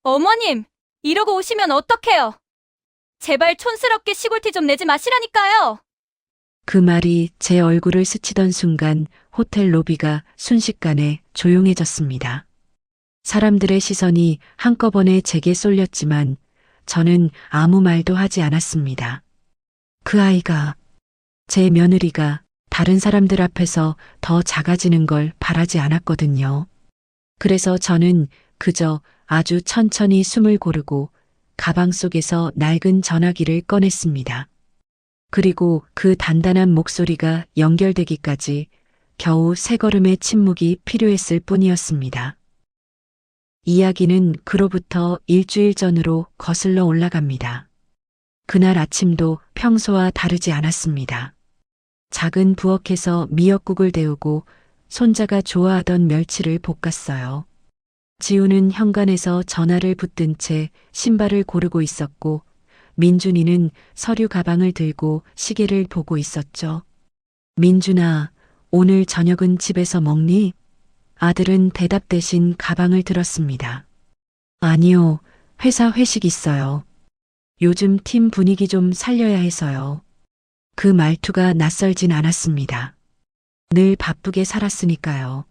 어머님, 이러고 오시면 어떡해요? 제발 촌스럽게 시골티 좀 내지 마시라니까요. 그 말이 제 얼굴을 스치던 순간 호텔 로비가 순식간에 조용해졌습니다. 사람들의 시선이 한꺼번에 제게 쏠렸지만 저는 아무 말도 하지 않았습니다. 그 아이가, 제 며느리가 다른 사람들 앞에서 더 작아지는 걸 바라지 않았거든요. 그래서 저는 그저 아주 천천히 숨을 고르고 가방 속에서 낡은 전화기를 꺼냈습니다. 그리고 그 단단한 목소리가 연결되기까지 겨우 세 걸음의 침묵이 필요했을 뿐이었습니다. 이야기는 그로부터 일주일 전으로 거슬러 올라갑니다. 그날 아침도 평소와 다르지 않았습니다. 작은 부엌에서 미역국을 데우고 손자가 좋아하던 멸치를 볶았어요. 지우는 현관에서 전화를 붙든 채 신발을 고르고 있었고 민준이는 서류 가방을 들고 시계를 보고 있었죠. 민준아, 오늘 저녁은 집에서 먹니? 아들은 대답 대신 가방을 들었습니다. 아니요, 회사 회식 있어요. 요즘 팀 분위기 좀 살려야 해서요. 그 말투가 낯설진 않았습니다. 늘 바쁘게 살았으니까요.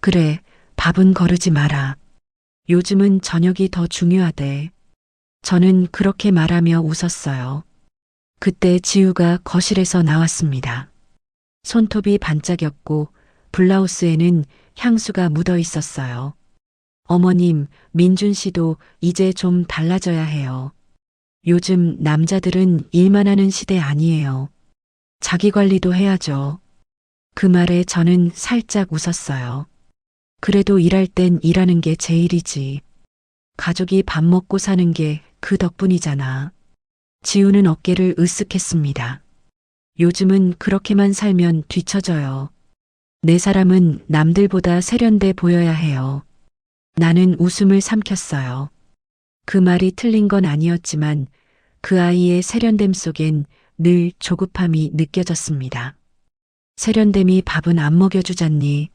그래, 밥은 거르지 마라. 요즘은 저녁이 더 중요하대. 저는 그렇게 말하며 웃었어요. 그때 지우가 거실에서 나왔습니다. 손톱이 반짝였고 블라우스에는 향수가 묻어 있었어요. 어머님, 민준 씨도 이제 좀 달라져야 해요. 요즘 남자들은 일만 하는 시대 아니에요. 자기 관리도 해야죠. 그 말에 저는 살짝 웃었어요. 그래도 일할 땐 일하는 게 제일이지. 가족이 밥 먹고 사는 게 그 덕분이잖아. 지우는 어깨를 으쓱했습니다. 요즘은 그렇게만 살면 뒤처져요. 내 사람은 남들보다 세련돼 보여야 해요. 나는 웃음을 삼켰어요. 그 말이 틀린 건 아니었지만 그 아이의 세련됨 속엔 늘 조급함이 느껴졌습니다. 세련됨이 밥은 안 먹여주잖니.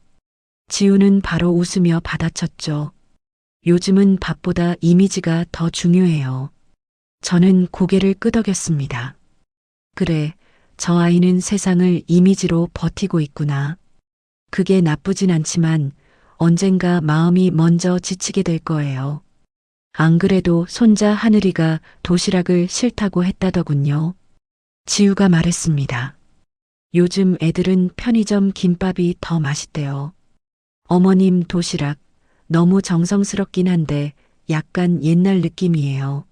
지우는 바로 웃으며 받아쳤죠. 요즘은 밥보다 이미지가 더 중요해요. 저는 고개를 끄덕였습니다. 그래, 저 아이는 세상을 이미지로 버티고 있구나. 그게 나쁘진 않지만 언젠가 마음이 먼저 지치게 될 거예요. 안 그래도 손자 하늘이가 도시락을 싫다고 했다더군요. 지우가 말했습니다. 요즘 애들은 편의점 김밥이 더 맛있대요. 어머님 도시락 너무 정성스럽긴 한데 약간 옛날 느낌이에요.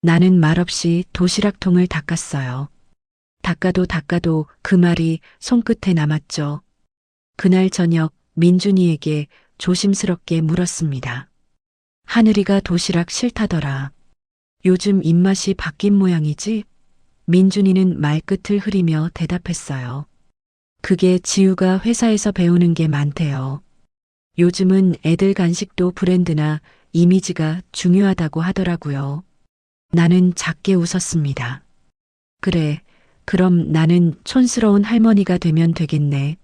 나는 말없이 도시락통을 닦았어요. 닦아도 그 말이 손끝에 남았죠. 그날 저녁 민준이에게 조심스럽게 물었습니다. 하늘이가 도시락 싫다더라. 요즘 입맛이 바뀐 모양이지? 민준이는 말끝을 흐리며 대답했어요. 그게 지우가 회사에서 배우는 게 많대요. 요즘은 애들 간식도 브랜드나 이미지가 중요하다고 하더라고요. 나는 작게 웃었습니다. 그래, 그럼 나는 촌스러운 할머니가 되면 되겠네.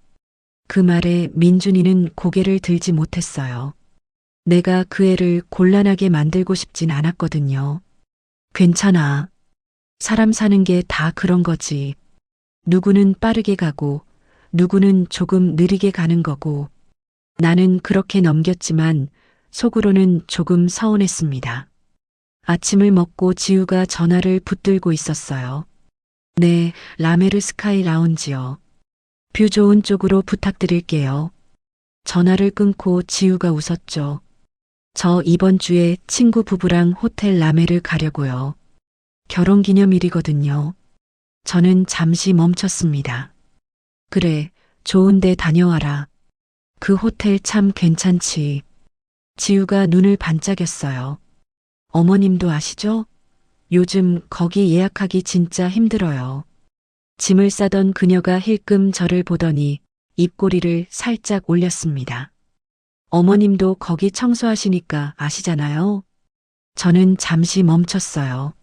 그 말에 민준이는 고개를 들지 못했어요. 내가 그 애를 곤란하게 만들고 싶진 않았거든요. 괜찮아. 사람 사는 게 다 그런 거지. 누구는 빠르게 가고, 누구는 조금 느리게 가는 거고, 나는 그렇게 넘겼지만 속으로는 조금 서운했습니다. 아침을 먹고 지우가 전화를 붙들고 있었어요. 네, 라메르 스카이 라운지요. 뷰 좋은 쪽으로 부탁드릴게요. 전화를 끊고 지우가 웃었죠. 저 이번 주에 친구 부부랑 호텔 라메르 가려고요. 결혼기념일이거든요. 저는 잠시 멈췄습니다. 그래, 좋은데 다녀와라. 그 호텔 참 괜찮지. 지우가 눈을 반짝였어요. 어머님도 아시죠? 요즘 거기 예약하기 진짜 힘들어요. 짐을 싸던 그녀가 힐끔 저를 보더니 입꼬리를 살짝 올렸습니다. 어머님도 거기 청소하시니까 아시잖아요. 저는 잠시 멈췄어요.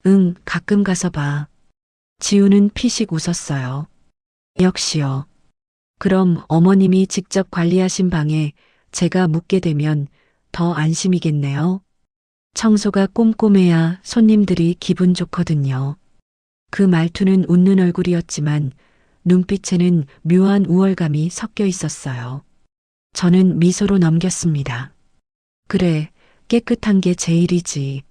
응, 가끔 가서 봐. 지우는 피식 웃었어요. 역시요. 그럼 어머님이 직접 관리하신 방에 제가 묵게 되면 더 안심이겠네요. 청소가 꼼꼼해야 손님들이 기분 좋거든요. 그 말투는 웃는 얼굴이었지만 눈빛에는 묘한 우월감이 섞여 있었어요. 저는 미소로 넘겼습니다. 그래, 깨끗한 게 제일이지.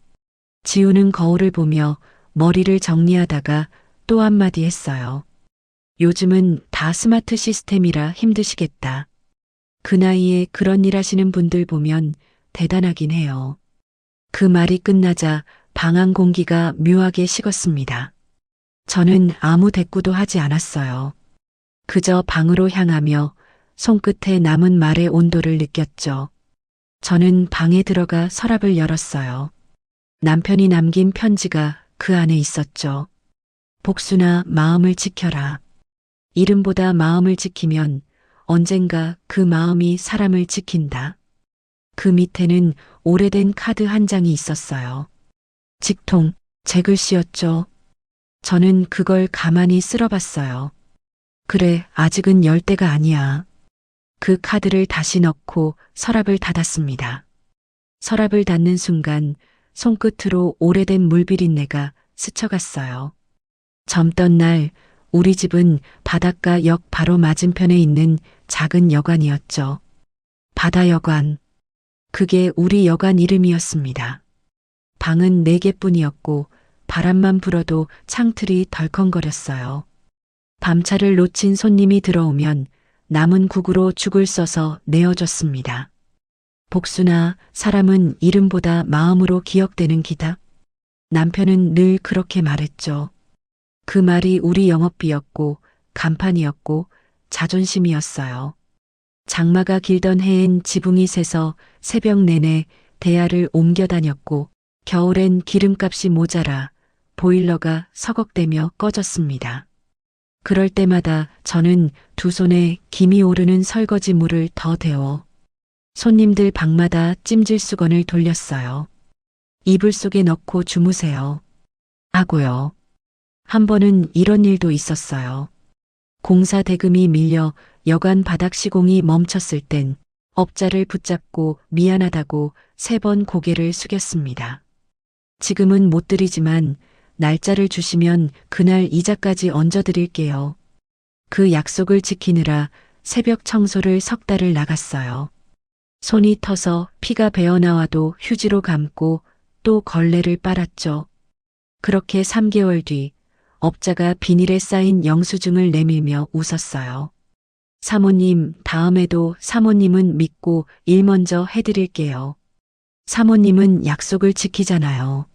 지우는 거울을 보며 머리를 정리하다가 또 한마디 했어요. 요즘은 다 스마트 시스템이라 힘드시겠다. 그 나이에 그런 일 하시는 분들 보면 대단하긴 해요. 그 말이 끝나자 방 안 공기가 묘하게 식었습니다. 저는 아무 대꾸도 하지 않았어요. 그저 방으로 향하며 손끝에 남은 말의 온도를 느꼈죠. 저는 방에 들어가 서랍을 열었어요. 남편이 남긴 편지가 그 안에 있었죠. 복순아, 마음을 지켜라. 이름보다 마음을 지키면 언젠가 그 마음이 사람을 지킨다. 그 밑에는 오래된 카드 한 장이 있었어요. 직통, 제 글씨였죠. 저는 그걸 가만히 쓸어봤어요. 그래, 아직은 열 때가 아니야. 그 카드를 다시 넣고 서랍을 닫았습니다. 서랍을 닫는 순간 손끝으로 오래된 물비린내가 스쳐갔어요. 젊던 날 우리 집은 바닷가 역 바로 맞은편에 있는 작은 여관이었죠. 바다여관. 그게 우리 여관 이름이었습니다. 방은 4개뿐이었고 바람만 불어도 창틀이 덜컹거렸어요. 밤차를 놓친 손님이 들어오면 남은 국으로 죽을 써서 내어줬습니다. 복순아, 사람은 이름보다 마음으로 기억되는 기다. 남편은 늘 그렇게 말했죠. 그 말이 우리 영업비였고 간판이었고 자존심이었어요. 장마가 길던 해엔 지붕이 새서 새벽 내내 대야를 옮겨 다녔고 겨울엔 기름값이 모자라 보일러가 서걱대며 꺼졌습니다. 그럴 때마다 저는 두 손에 김이 오르는 설거지 물을 더 데워 손님들 방마다 찜질수건을 돌렸어요. 이불 속에 넣고 주무세요. 하고요. 한 번은 이런 일도 있었어요. 공사 대금이 밀려 여관 바닥 시공이 멈췄을 땐 업자를 붙잡고 미안하다고 3번 고개를 숙였습니다. 지금은 못 드리지만 날짜를 주시면 그날 이자까지 얹어드릴게요. 그 약속을 지키느라 새벽 청소를 3달을 나갔어요. 손이 터서 피가 배어나와도 휴지로 감고 또 걸레를 빨았죠. 그렇게 3개월 뒤 업자가 비닐에 쌓인 영수증을 내밀며 웃었어요. 사모님, 다음에도 사모님은 믿고 일 먼저 해드릴게요. 사모님은 약속을 지키잖아요.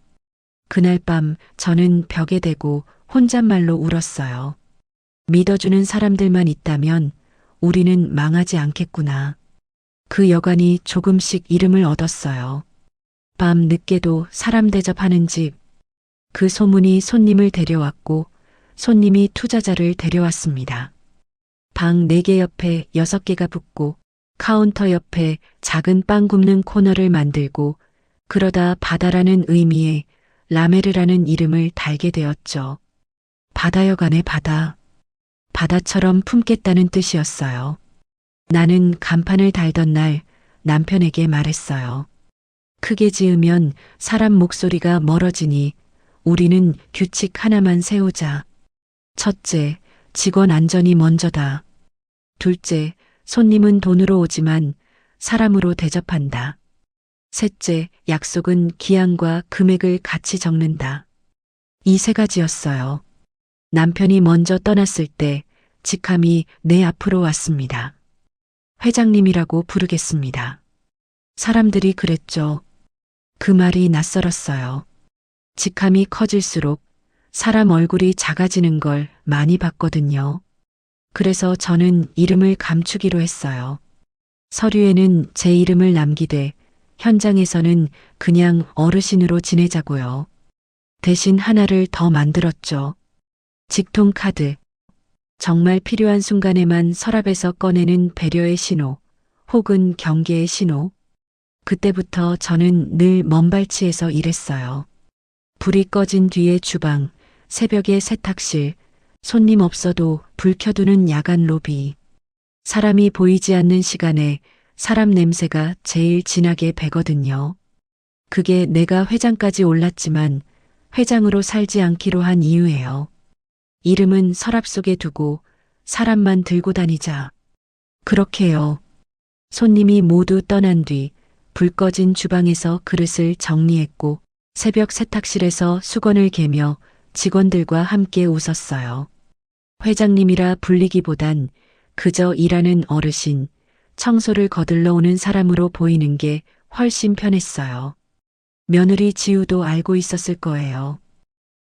그날 밤 저는 벽에 대고 혼잣말로 울었어요. 믿어주는 사람들만 있다면 우리는 망하지 않겠구나. 그 여관이 조금씩 이름을 얻었어요. 밤 늦게도 사람 대접하는 집. 그 소문이 손님을 데려왔고 손님이 투자자를 데려왔습니다. 방 4개 옆에 6개가 붙고 카운터 옆에 작은 빵 굽는 코너를 만들고 그러다 바다라는 의미의 라메르라는 이름을 달게 되었죠. 바다여관의 바다. 바다처럼 품겠다는 뜻이었어요. 나는 간판을 달던 날 남편에게 말했어요. 크게 지으면 사람 목소리가 멀어지니 우리는 규칙 하나만 세우자. 첫째, 직원 안전이 먼저다. 둘째, 손님은 돈으로 오지만 사람으로 대접한다. 셋째, 약속은 기한과 금액을 같이 적는다. 이 3가지였어요. 남편이 먼저 떠났을 때 직함이 내 앞으로 왔습니다. 회장님이라고 부르겠습니다. 사람들이 그랬죠. 그 말이 낯설었어요. 직함이 커질수록 사람 얼굴이 작아지는 걸 많이 봤거든요. 그래서 저는 이름을 감추기로 했어요. 서류에는 제 이름을 남기되 현장에서는 그냥 어르신으로 지내자고요. 대신 하나를 더 만들었죠. 직통 카드. 정말 필요한 순간에만 서랍에서 꺼내는 배려의 신호, 혹은 경계의 신호. 그때부터 저는 늘 먼발치에서 일했어요. 불이 꺼진 뒤에 주방, 새벽에 세탁실, 손님 없어도 불 켜두는 야간 로비. 사람이 보이지 않는 시간에 사람 냄새가 제일 진하게 배거든요. 그게 내가 회장까지 올랐지만 회장으로 살지 않기로 한 이유예요. 이름은 서랍 속에 두고 사람만 들고 다니자. 그렇게요. 손님이 모두 떠난 뒤 불 꺼진 주방에서 그릇을 정리했고 새벽 세탁실에서 수건을 개며 직원들과 함께 웃었어요. 회장님이라 불리기보단 그저 일하는 어르신, 청소를 거들러 오는 사람으로 보이는 게 훨씬 편했어요. 며느리 지우도 알고 있었을 거예요.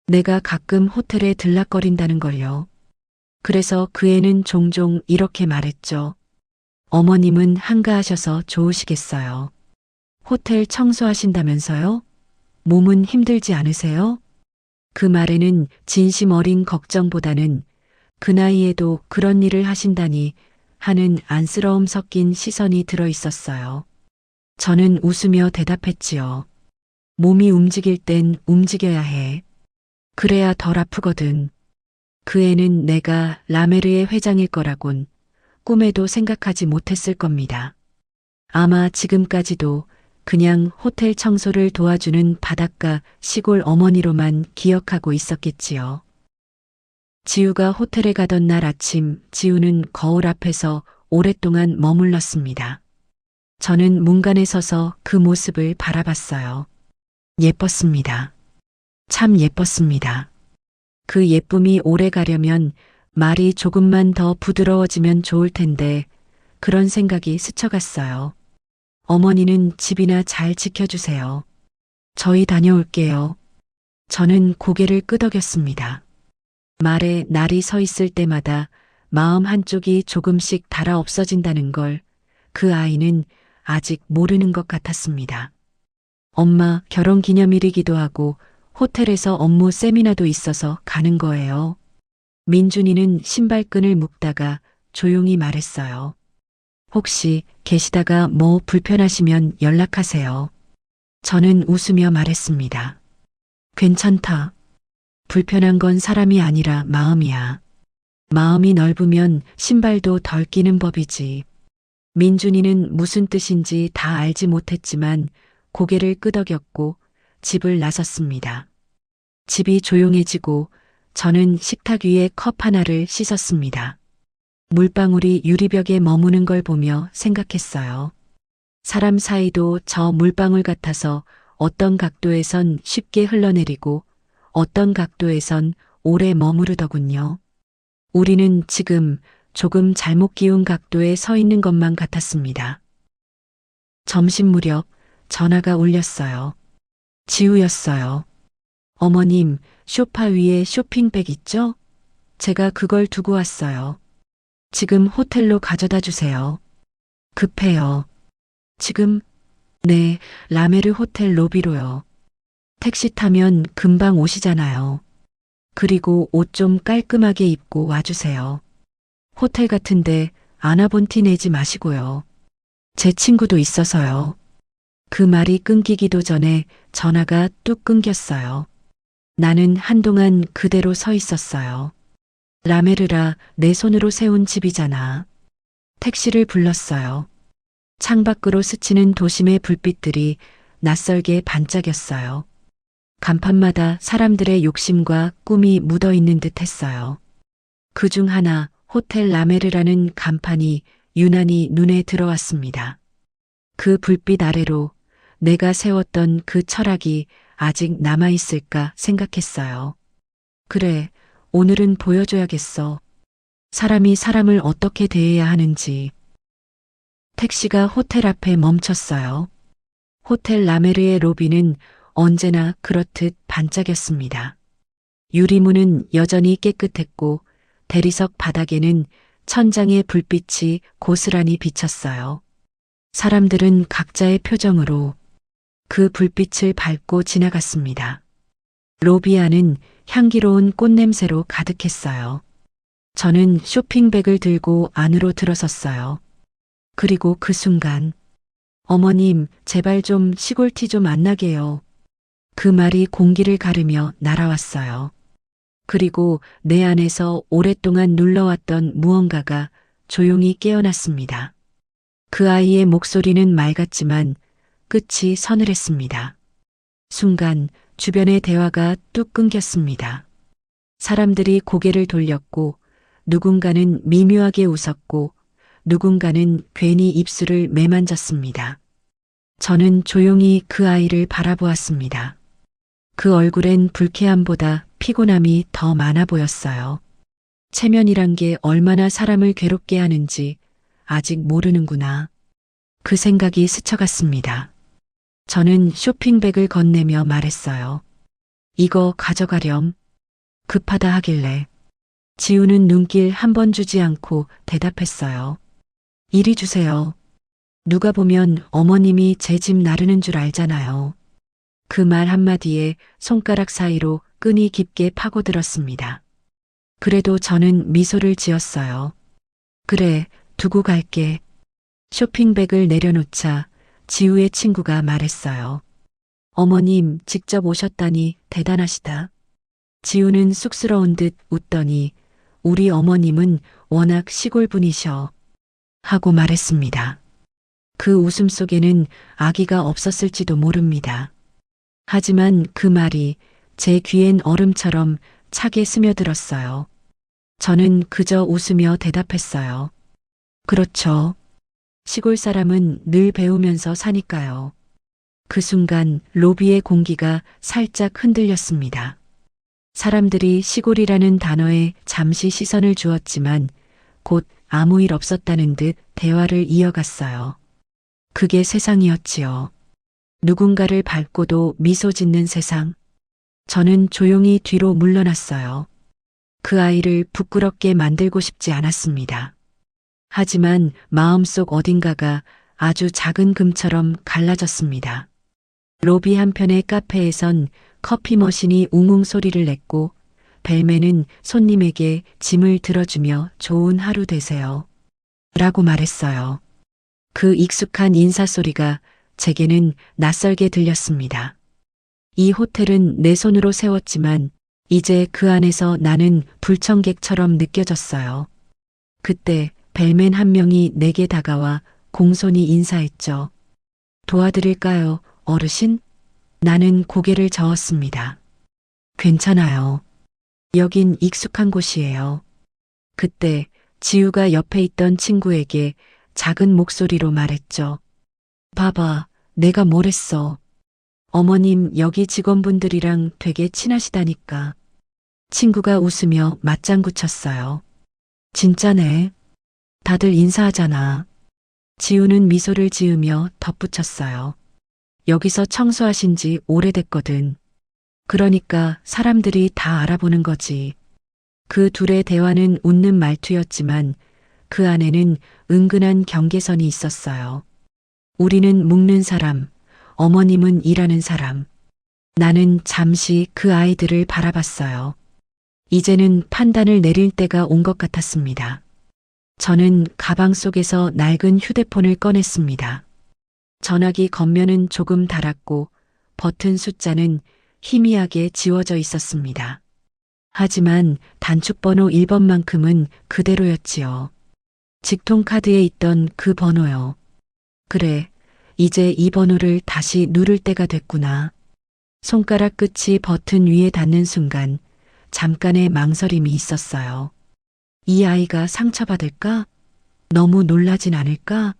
내가 가끔 호텔에 들락거린다는 걸요. 그래서 그 애는 종종 이렇게 말했죠. 어머님은 한가하셔서 좋으시겠어요. 호텔 청소하신다면서요? 몸은 힘들지 않으세요? 그 말에는 진심 어린 걱정보다는 그 나이에도 그런 일을 하신다니 하는 안쓰러움 섞인 시선이 들어 있었어요. 저는 웃으며 대답했지요. 몸이 움직일 땐 움직여야 해. 그래야 덜 아프거든. 그 애는 내가 라메르의 회장일 거라곤 꿈에도 생각하지 못했을 겁니다. 아마 지금까지도 그냥 호텔 청소를 도와주는 바닷가 시골 어머니로만 기억하고 있었겠지요. 지우가 호텔에 가던 날 아침 지우는 거울 앞에서 오랫동안 머물렀습니다. 저는 문간에 서서 그 모습을 바라봤어요. 예뻤습니다. 참 예뻤습니다. 그 예쁨이 오래 가려면 말이 조금만 더 부드러워지면 좋을 텐데 그런 생각이 스쳐갔어요. 어머니는 집이나 잘 지켜주세요. 저희 다녀올게요. 저는 고개를 끄덕였습니다. 말에 날이 서 있을 때마다 마음 한쪽이 조금씩 달아 없어진다는 걸 그 아이는 아직 모르는 것 같았습니다. 엄마 결혼 기념일이기도 하고 호텔에서 업무 세미나도 있어서 가는 거예요. 민준이는 신발끈을 묶다가 조용히 말했어요. 혹시 계시다가 뭐 불편하시면 연락하세요. 저는 웃으며 말했습니다. 괜찮다. 불편한 건 사람이 아니라 마음이야. 마음이 넓으면 신발도 덜 끼는 법이지. 민준이는 무슨 뜻인지 다 알지 못했지만 고개를 끄덕였고 집을 나섰습니다. 집이 조용해지고 저는 식탁 위에 컵 하나를 씻었습니다. 물방울이 유리벽에 머무는 걸 보며 생각했어요. 사람 사이도 저 물방울 같아서 어떤 각도에선 쉽게 흘러내리고 어떤 각도에선 오래 머무르더군요. 우리는 지금 조금 잘못 기운 각도에 서 있는 것만 같았습니다. 점심 무렵 전화가 울렸어요. 지우였어요. 어머님, 소파 위에 쇼핑백 있죠? 제가 그걸 두고 왔어요. 지금 호텔로 가져다 주세요. 급해요. 지금? 네, 라메르 호텔 로비로요. 택시 타면 금방 오시잖아요. 그리고 옷 좀 깔끔하게 입고 와주세요. 호텔 같은데 안 와본 티 내지 마시고요. 제 친구도 있어서요. 그 말이 끊기기도 전에 전화가 뚝 끊겼어요. 나는 한동안 그대로 서 있었어요. 라메르라 내 손으로 세운 집이잖아. 택시를 불렀어요. 창밖으로 스치는 도심의 불빛들이 낯설게 반짝였어요. 간판마다 사람들의 욕심과 꿈이 묻어 있는 듯 했어요. 그중 하나 호텔 라메르라는 간판이 유난히 눈에 들어왔습니다. 그 불빛 아래로 내가 세웠던 그 철학이 아직 남아있을까 생각했어요. 그래, 오늘은 보여줘야겠어. 사람이 사람을 어떻게 대해야 하는지. 택시가 호텔 앞에 멈췄어요. 호텔 라메르의 로비는 언제나 그렇듯 반짝였습니다. 유리문은 여전히 깨끗했고 대리석 바닥에는 천장의 불빛이 고스란히 비쳤어요. 사람들은 각자의 표정으로 그 불빛을 밟고 지나갔습니다. 로비 안은 향기로운 꽃냄새로 가득했어요. 저는 쇼핑백을 들고 안으로 들어섰어요. 그리고 그 순간 어머님 제발 좀 시골티 좀 안 나게요. 그 말이 공기를 가르며 날아왔어요. 그리고 내 안에서 오랫동안 눌러왔던 무언가가 조용히 깨어났습니다. 그 아이의 목소리는 맑았지만 끝이 서늘했습니다. 순간 주변의 대화가 뚝 끊겼습니다. 사람들이 고개를 돌렸고 누군가는 미묘하게 웃었고 누군가는 괜히 입술을 매만졌습니다. 저는 조용히 그 아이를 바라보았습니다. 그 얼굴엔 불쾌함보다 피곤함이 더 많아 보였어요. 체면이란 게 얼마나 사람을 괴롭게 하는지 아직 모르는구나. 그 생각이 스쳐갔습니다. 저는 쇼핑백을 건네며 말했어요. 이거 가져가렴. 급하다 하길래. 지우는 눈길 한 번 주지 않고 대답했어요. 이리 주세요. 누가 보면 어머님이 제 집 나르는 줄 알잖아요. 그 말 한마디에 손가락 사이로 끈이 깊게 파고들었습니다. 그래도 저는 미소를 지었어요. 그래, 두고 갈게. 쇼핑백을 내려놓자 지우의 친구가 말했어요. 어머님 직접 오셨다니 대단하시다. 지우는 쑥스러운 듯 웃더니 우리 어머님은 워낙 시골 분이셔. 하고 말했습니다. 그 웃음 속에는 아기가 없었을지도 모릅니다. 하지만 그 말이 제 귀엔 얼음처럼 차게 스며들었어요. 저는 그저 웃으며 대답했어요. 그렇죠. 시골 사람은 늘 배우면서 사니까요. 그 순간 로비의 공기가 살짝 흔들렸습니다. 사람들이 시골이라는 단어에 잠시 시선을 주었지만 곧 아무 일 없었다는 듯 대화를 이어갔어요. 그게 세상이었지요. 누군가를 밟고도 미소 짓는 세상. 저는 조용히 뒤로 물러났어요. 그 아이를 부끄럽게 만들고 싶지 않았습니다. 하지만 마음속 어딘가가 아주 작은 금처럼 갈라졌습니다. 로비 한편의 카페에선 커피 머신이 웅웅 소리를 냈고 벨맨은 손님에게 짐을 들어주며 좋은 하루 되세요. 라고 말했어요. 그 익숙한 인사소리가 제게는 낯설게 들렸습니다. 이 호텔은 내 손으로 세웠지만 이제 그 안에서 나는 불청객처럼 느껴졌어요. 그때 벨맨 한 명이 내게 다가와 공손히 인사했죠. 도와드릴까요, 어르신? 나는 고개를 저었습니다. 괜찮아요. 여긴 익숙한 곳이에요. 그때 지우가 옆에 있던 친구에게 작은 목소리로 말했죠. 봐봐, 내가 뭘 했어. 어머님 여기 직원분들이랑 되게 친하시다니까. 친구가 웃으며 맞장구 쳤어요. 진짜네. 다들 인사하잖아. 지우는 미소를 지으며 덧붙였어요. 여기서 청소하신 지 오래됐거든. 그러니까 사람들이 다 알아보는 거지. 그 둘의 대화는 웃는 말투였지만 그 안에는 은근한 경계선이 있었어요. 우리는 묵는 사람, 어머님은 일하는 사람. 나는 잠시 그 아이들을 바라봤어요. 이제는 판단을 내릴 때가 온 것 같았습니다. 저는 가방 속에서 낡은 휴대폰을 꺼냈습니다. 전화기 겉면은 조금 닳았고 버튼 숫자는 희미하게 지워져 있었습니다. 하지만 단축번호 1번만큼은 그대로였지요. 직통카드에 있던 그 번호요. 그래, 이제 이 번호를 다시 누를 때가 됐구나. 손가락 끝이 버튼 위에 닿는 순간 잠깐의 망설임이 있었어요. 이 아이가 상처받을까? 너무 놀라진 않을까?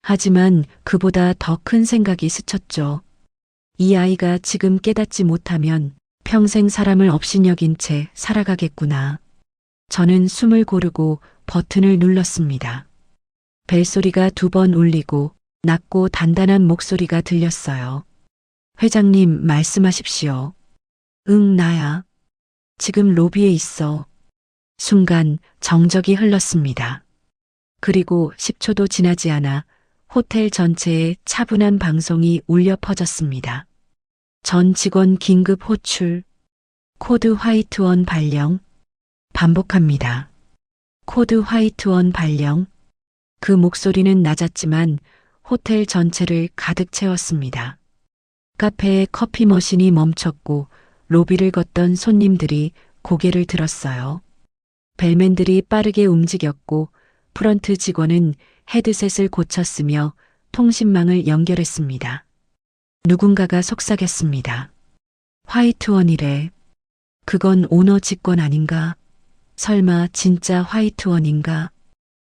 하지만 그보다 더 큰 생각이 스쳤죠. 이 아이가 지금 깨닫지 못하면 평생 사람을 업신여긴 채 살아가겠구나. 저는 숨을 고르고 버튼을 눌렀습니다. 벨소리가 2번 울리고 낮고 단단한 목소리가 들렸어요. 회장님 말씀하십시오. 응, 나야. 지금 로비에 있어. 순간 정적이 흘렀습니다. 그리고 10초도 지나지 않아 호텔 전체에 차분한 방송이 울려 퍼졌습니다. 전 직원 긴급 호출. 코드 화이트원 발령. 반복합니다. 코드 화이트원 발령. 그 목소리는 낮았지만 호텔 전체를 가득 채웠습니다. 카페에 커피 머신이 멈췄고 로비를 걷던 손님들이 고개를 들었어요. 벨맨들이 빠르게 움직였고 프런트 직원은 헤드셋을 고쳤으며 통신망을 연결했습니다. 누군가가 속삭였습니다. 화이트원이래. 그건 오너 직권 아닌가? 설마 진짜 화이트원인가?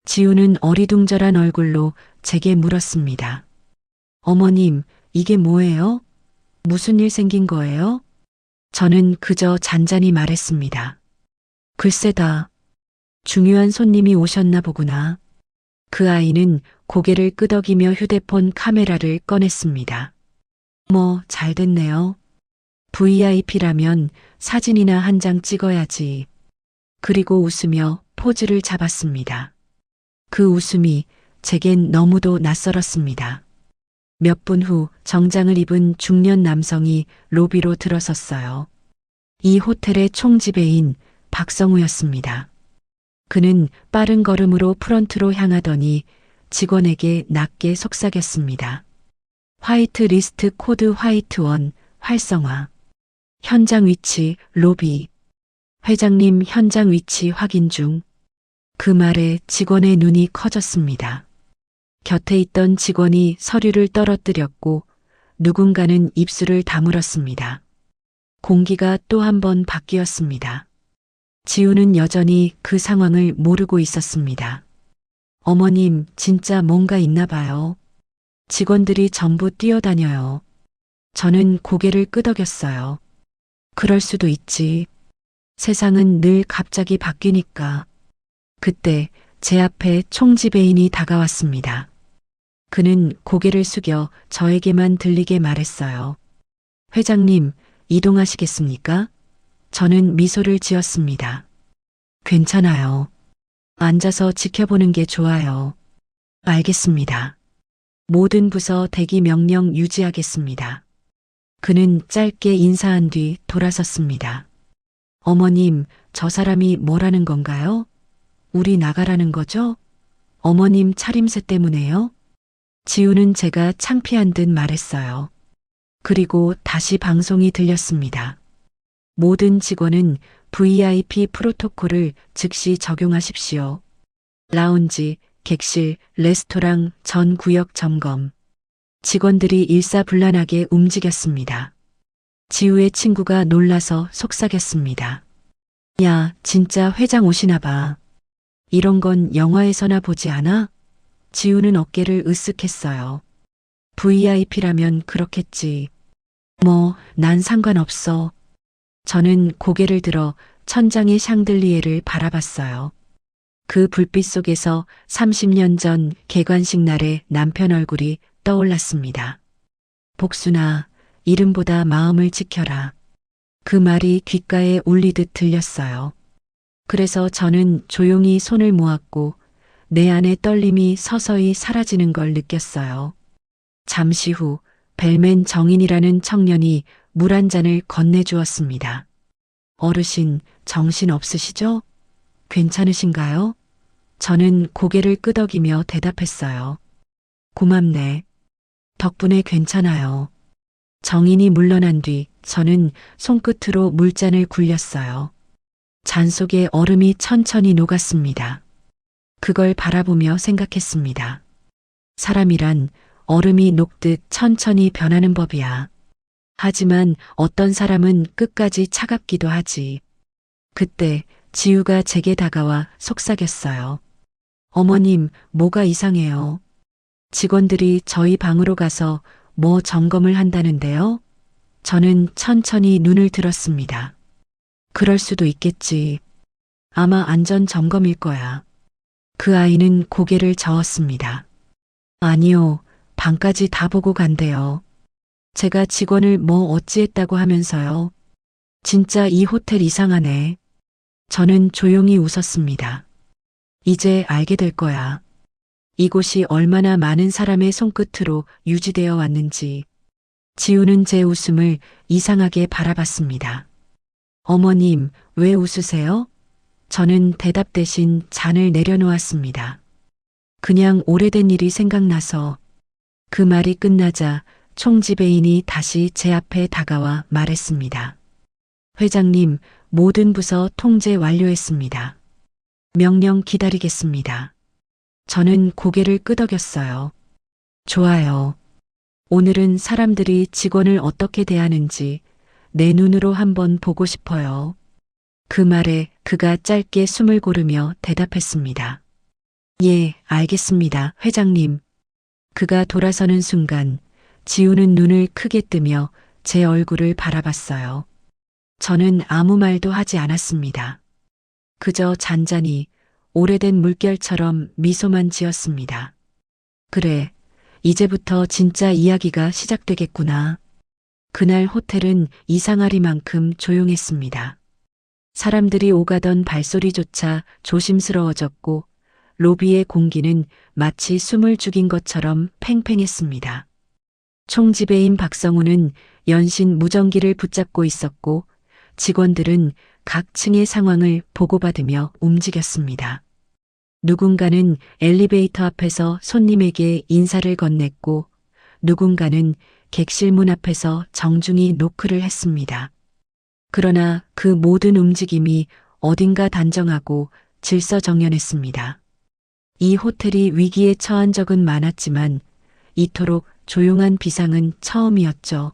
지우는 어리둥절한 얼굴로 제게 물었습니다. 어머님, 이게 뭐예요? 무슨 일 생긴 거예요? 저는 그저 잔잔히 말했습니다. 글쎄다. 중요한 손님이 오셨나 보구나. 그 아이는 고개를 끄덕이며 휴대폰 카메라를 꺼냈습니다. 잘 됐네요. VIP라면 사진이나 한 장 찍어야지. 그리고 웃으며 포즈를 잡았습니다. 그 웃음이 제겐 너무도 낯설었습니다. 몇 분 후 정장을 입은 중년 남성이 로비로 들어섰어요. 이 호텔의 총지배인 박성우였습니다. 그는 빠른 걸음으로 프런트로 향하더니 직원에게 낮게 속삭였습니다. 화이트 리스트 코드 화이트원 활성화. 현장 위치 로비. 회장님 현장 위치 확인 중. 그 말에 직원의 눈이 커졌습니다. 곁에 있던 직원이 서류를 떨어뜨렸고 누군가는 입술을 다물었습니다. 공기가 또 한 번 바뀌었습니다. 지우는 여전히 그 상황을 모르고 있었습니다. 어머님, 진짜 뭔가 있나 봐요. 직원들이 전부 뛰어다녀요. 저는 고개를 끄덕였어요. 그럴 수도 있지. 세상은 늘 갑자기 바뀌니까. 그때 제 앞에 총지배인이 다가왔습니다. 그는 고개를 숙여 저에게만 들리게 말했어요. 회장님, 이동하시겠습니까? 저는 미소를 지었습니다. 괜찮아요. 앉아서 지켜보는 게 좋아요. 알겠습니다. 모든 부서 대기 명령 유지하겠습니다. 그는 짧게 인사한 뒤 돌아섰습니다. 어머님, 저 사람이 뭐라는 건가요? 우리 나가라는 거죠? 어머님 차림새 때문에요? 지우는 제가 창피한 듯 말했어요. 그리고 다시 방송이 들렸습니다. 모든 직원은 VIP 프로토콜을 즉시 적용하십시오. 라운지, 객실, 레스토랑 전 구역 점검. 직원들이 일사불란하게 움직였습니다. 지우의 친구가 놀라서 속삭였습니다. 야, 진짜 회장 오시나 봐. 이런 건 영화에서나 보지 않아? 지우는 어깨를 으쓱했어요. VIP라면 그렇겠지. 난 상관없어. 저는 고개를 들어 천장의 샹들리에를 바라봤어요. 그 불빛 속에서 30년 전 개관식 날의 남편 얼굴이 떠올랐습니다. 복순아, 이름보다 마음을 지켜라. 그 말이 귓가에 울리듯 들렸어요. 그래서 저는 조용히 손을 모았고 내 안의 떨림이 서서히 사라지는 걸 느꼈어요. 잠시 후 벨맨 정인이라는 청년이 물 한 잔을 건네주었습니다. 어르신, 정신 없으시죠? 괜찮으신가요? 저는 고개를 끄덕이며 대답했어요. 고맙네. 덕분에 괜찮아요. 정인이 물러난 뒤 저는 손끝으로 물잔을 굴렸어요. 잔 속에 얼음이 천천히 녹았습니다. 그걸 바라보며 생각했습니다. 사람이란 얼음이 녹듯 천천히 변하는 법이야. 하지만 어떤 사람은 끝까지 차갑기도 하지. 그때 지우가 제게 다가와 속삭였어요. 어머님, 뭐가 이상해요? 직원들이 저희 방으로 가서 뭐 점검을 한다는데요? 저는 천천히 눈을 들었습니다. 그럴 수도 있겠지. 아마 안전 점검일 거야. 그 아이는 고개를 저었습니다. 아니요, 방까지 다 보고 간대요. 제가 직원을 뭐 어찌했다고 하면서요. 진짜 이 호텔 이상하네. 저는 조용히 웃었습니다. 이제 알게 될 거야. 이곳이 얼마나 많은 사람의 손끝으로 유지되어 왔는지. 지우는 제 웃음을 이상하게 바라봤습니다. 어머님, 왜 웃으세요? 저는 대답 대신 잔을 내려놓았습니다. 그냥 오래된 일이 생각나서. 그 말이 끝나자 총지배인이 다시 제 앞에 다가와 말했습니다. 회장님, 모든 부서 통제 완료했습니다. 명령 기다리겠습니다. 저는 고개를 끄덕였어요. 좋아요. 오늘은 사람들이 직원을 어떻게 대하는지 내 눈으로 한번 보고 싶어요. 그 말에 그가 짧게 숨을 고르며 대답했습니다. 예, 알겠습니다, 회장님. 그가 돌아서는 순간 지우는 눈을 크게 뜨며 제 얼굴을 바라봤어요. 저는 아무 말도 하지 않았습니다. 그저 잔잔히 오래된 물결처럼 미소만 지었습니다. 그래, 이제부터 진짜 이야기가 시작되겠구나. 그날 호텔은 이상하리만큼 조용했습니다. 사람들이 오가던 발소리조차 조심스러워졌고 로비의 공기는 마치 숨을 죽인 것처럼 팽팽했습니다. 총지배인 박성우는 연신 무전기를 붙잡고 있었고 직원들은 각 층의 상황을 보고받으며 움직였습니다. 누군가는 엘리베이터 앞에서 손님에게 인사를 건넸고 누군가는 객실 문 앞에서 정중히 노크를 했습니다. 그러나 그 모든 움직임이 어딘가 단정하고 질서정연했습니다. 이 호텔이 위기에 처한 적은 많았지만 이토록 조용한 비상은 처음이었죠.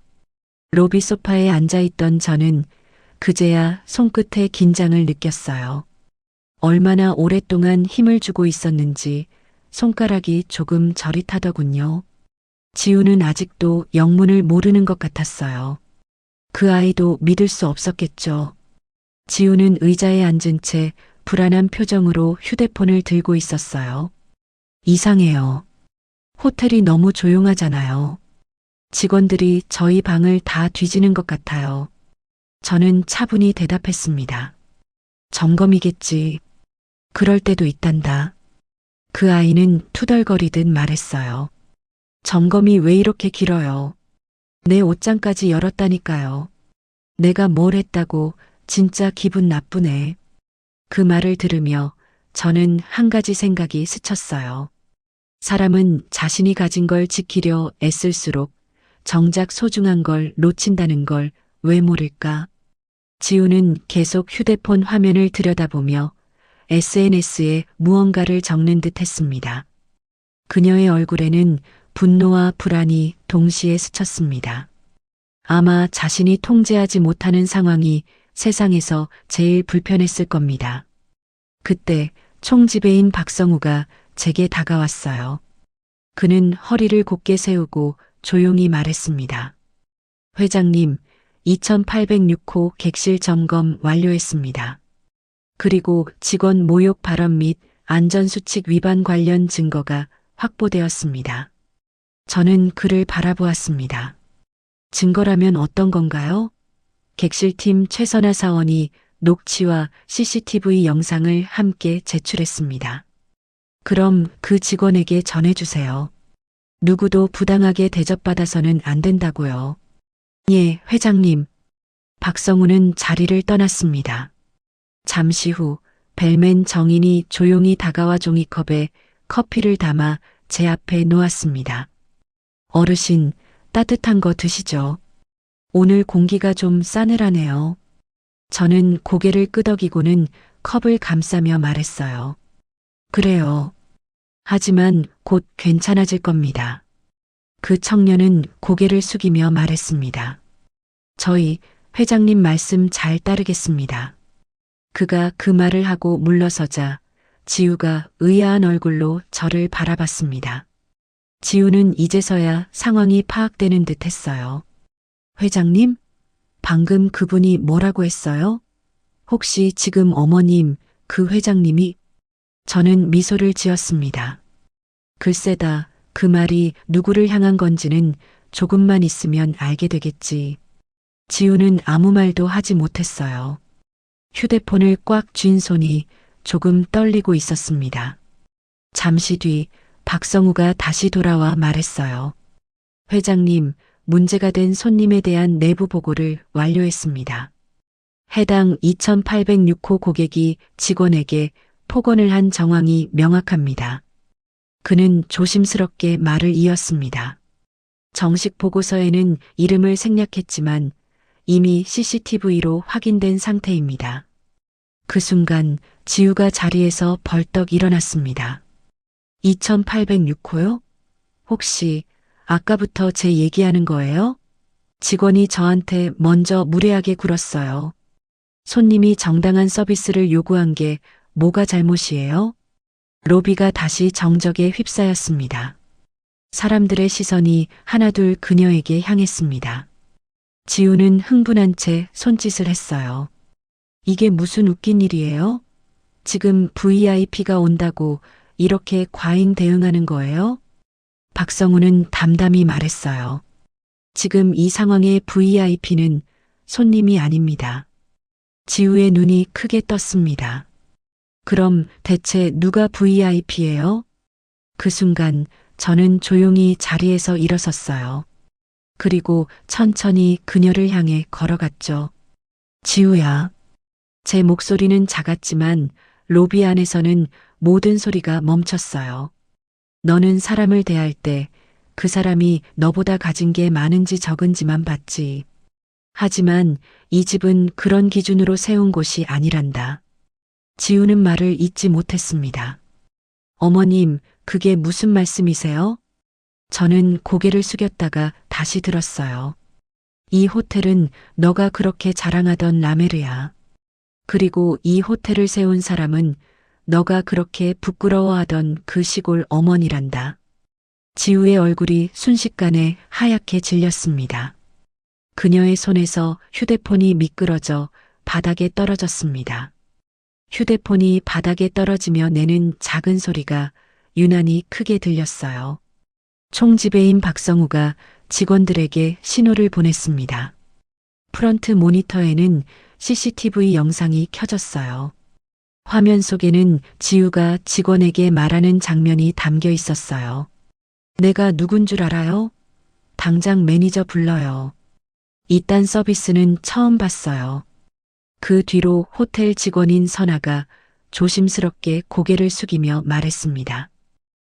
로비 소파에 앉아있던 저는 그제야 손끝에 긴장을 느꼈어요. 얼마나 오랫동안 힘을 주고 있었는지 손가락이 조금 저릿하더군요. 지우는 아직도 영문을 모르는 것 같았어요. 그 아이도 믿을 수 없었겠죠. 지우는 의자에 앉은 채 불안한 표정으로 휴대폰을 들고 있었어요. 이상해요. 호텔이 너무 조용하잖아요. 직원들이 저희 방을 다 뒤지는 것 같아요. 저는 차분히 대답했습니다. 점검이겠지. 그럴 때도 있단다. 그 아이는 투덜거리듯 말했어요. 점검이 왜 이렇게 길어요? 내 옷장까지 열었다니까요. 내가 뭘 했다고 진짜 기분 나쁘네. 그 말을 들으며 저는 한 가지 생각이 스쳤어요. 사람은 자신이 가진 걸 지키려 애쓸수록 정작 소중한 걸 놓친다는 걸 왜 모를까? 지우는 계속 휴대폰 화면을 들여다보며 SNS에 무언가를 적는 듯 했습니다. 그녀의 얼굴에는 분노와 불안이 동시에 스쳤습니다. 아마 자신이 통제하지 못하는 상황이 세상에서 제일 불편했을 겁니다. 그때 총지배인 박성우가 제게 다가왔어요. 그는 허리를 곧게 세우고 조용히 말했습니다. 회장님, 2806호 객실 점검 완료했습니다. 그리고 직원 모욕 발언 및 안전수칙 위반 관련 증거가 확보되었습니다. 저는 그를 바라보았습니다. 증거라면 어떤 건가요? 객실팀 최선화 사원이 녹취와 CCTV 영상을 함께 제출했습니다. 그럼 그 직원에게 전해주세요. 누구도 부당하게 대접받아서는 안 된다고요. 예, 회장님. 박성우는 자리를 떠났습니다. 잠시 후 벨맨 정인이 조용히 다가와 종이컵에 커피를 담아 제 앞에 놓았습니다. 어르신, 따뜻한 거 드시죠. 오늘 공기가 좀 싸늘하네요. 저는 고개를 끄덕이고는 컵을 감싸며 말했어요. 그래요. 하지만 곧 괜찮아질 겁니다. 그 청년은 고개를 숙이며 말했습니다. 저희 회장님 말씀 잘 따르겠습니다. 그가 그 말을 하고 물러서자 지우가 의아한 얼굴로 저를 바라봤습니다. 지우는 이제서야 상황이 파악되는 듯 했어요. 회장님? 방금 그분이 뭐라고 했어요? 혹시 지금 어머님, 그 회장님이? 저는 미소를 지었습니다. 글쎄다, 그 말이 누구를 향한 건지는 조금만 있으면 알게 되겠지. 지우는 아무 말도 하지 못했어요. 휴대폰을 꽉 쥔 손이 조금 떨리고 있었습니다. 잠시 뒤 박성우가 다시 돌아와 말했어요. 회장님, 문제가 된 손님에 대한 내부 보고를 완료했습니다. 해당 2806호 고객이 직원에게 폭언을 한 정황이 명확합니다. 그는 조심스럽게 말을 이었습니다. 정식 보고서에는 이름을 생략했지만 이미 CCTV로 확인된 상태입니다. 그 순간 지우가 자리에서 벌떡 일어났습니다. 2806호요? 혹시 아까부터 제 얘기하는 거예요? 직원이 저한테 먼저 무례하게 굴었어요. 손님이 정당한 서비스를 요구한 게 뭐가 잘못이에요? 로비가 다시 정적에 휩싸였습니다. 사람들의 시선이 하나둘 그녀에게 향했습니다. 지우는 흥분한 채 손짓을 했어요. 이게 무슨 웃긴 일이에요? 지금 VIP가 온다고 이렇게 과잉 대응하는 거예요? 박성우는 담담히 말했어요. 지금 이 상황의 VIP는 손님이 아닙니다. 지우의 눈이 크게 떴습니다. 그럼 대체 누가 VIP예요? 그 순간 저는 조용히 자리에서 일어섰어요. 그리고 천천히 그녀를 향해 걸어갔죠. 지우야. 제 목소리는 작았지만 로비 안에서는 모든 소리가 멈췄어요. 너는 사람을 대할 때 그 사람이 너보다 가진 게 많은지 적은지만 봤지. 하지만 이 집은 그런 기준으로 세운 곳이 아니란다. 지우는 말을 잇지 못했습니다. 어머님, 그게 무슨 말씀이세요? 저는 고개를 숙였다가 다시 들었어요. 이 호텔은 너가 그렇게 자랑하던 라메르야. 그리고 이 호텔을 세운 사람은 너가 그렇게 부끄러워하던 그 시골 어머니란다. 지우의 얼굴이 순식간에 하얗게 질렸습니다. 그녀의 손에서 휴대폰이 미끄러져 바닥에 떨어졌습니다. 휴대폰이 바닥에 떨어지며 내는 작은 소리가 유난히 크게 들렸어요. 총지배인 박성우가 직원들에게 신호를 보냈습니다. 프런트 모니터에는 CCTV 영상이 켜졌어요. 화면 속에는 지우가 직원에게 말하는 장면이 담겨 있었어요. 내가 누군 줄 알아요? 당장 매니저 불러요. 이딴 서비스는 처음 봤어요. 그 뒤로 호텔 직원인 선아가 조심스럽게 고개를 숙이며 말했습니다.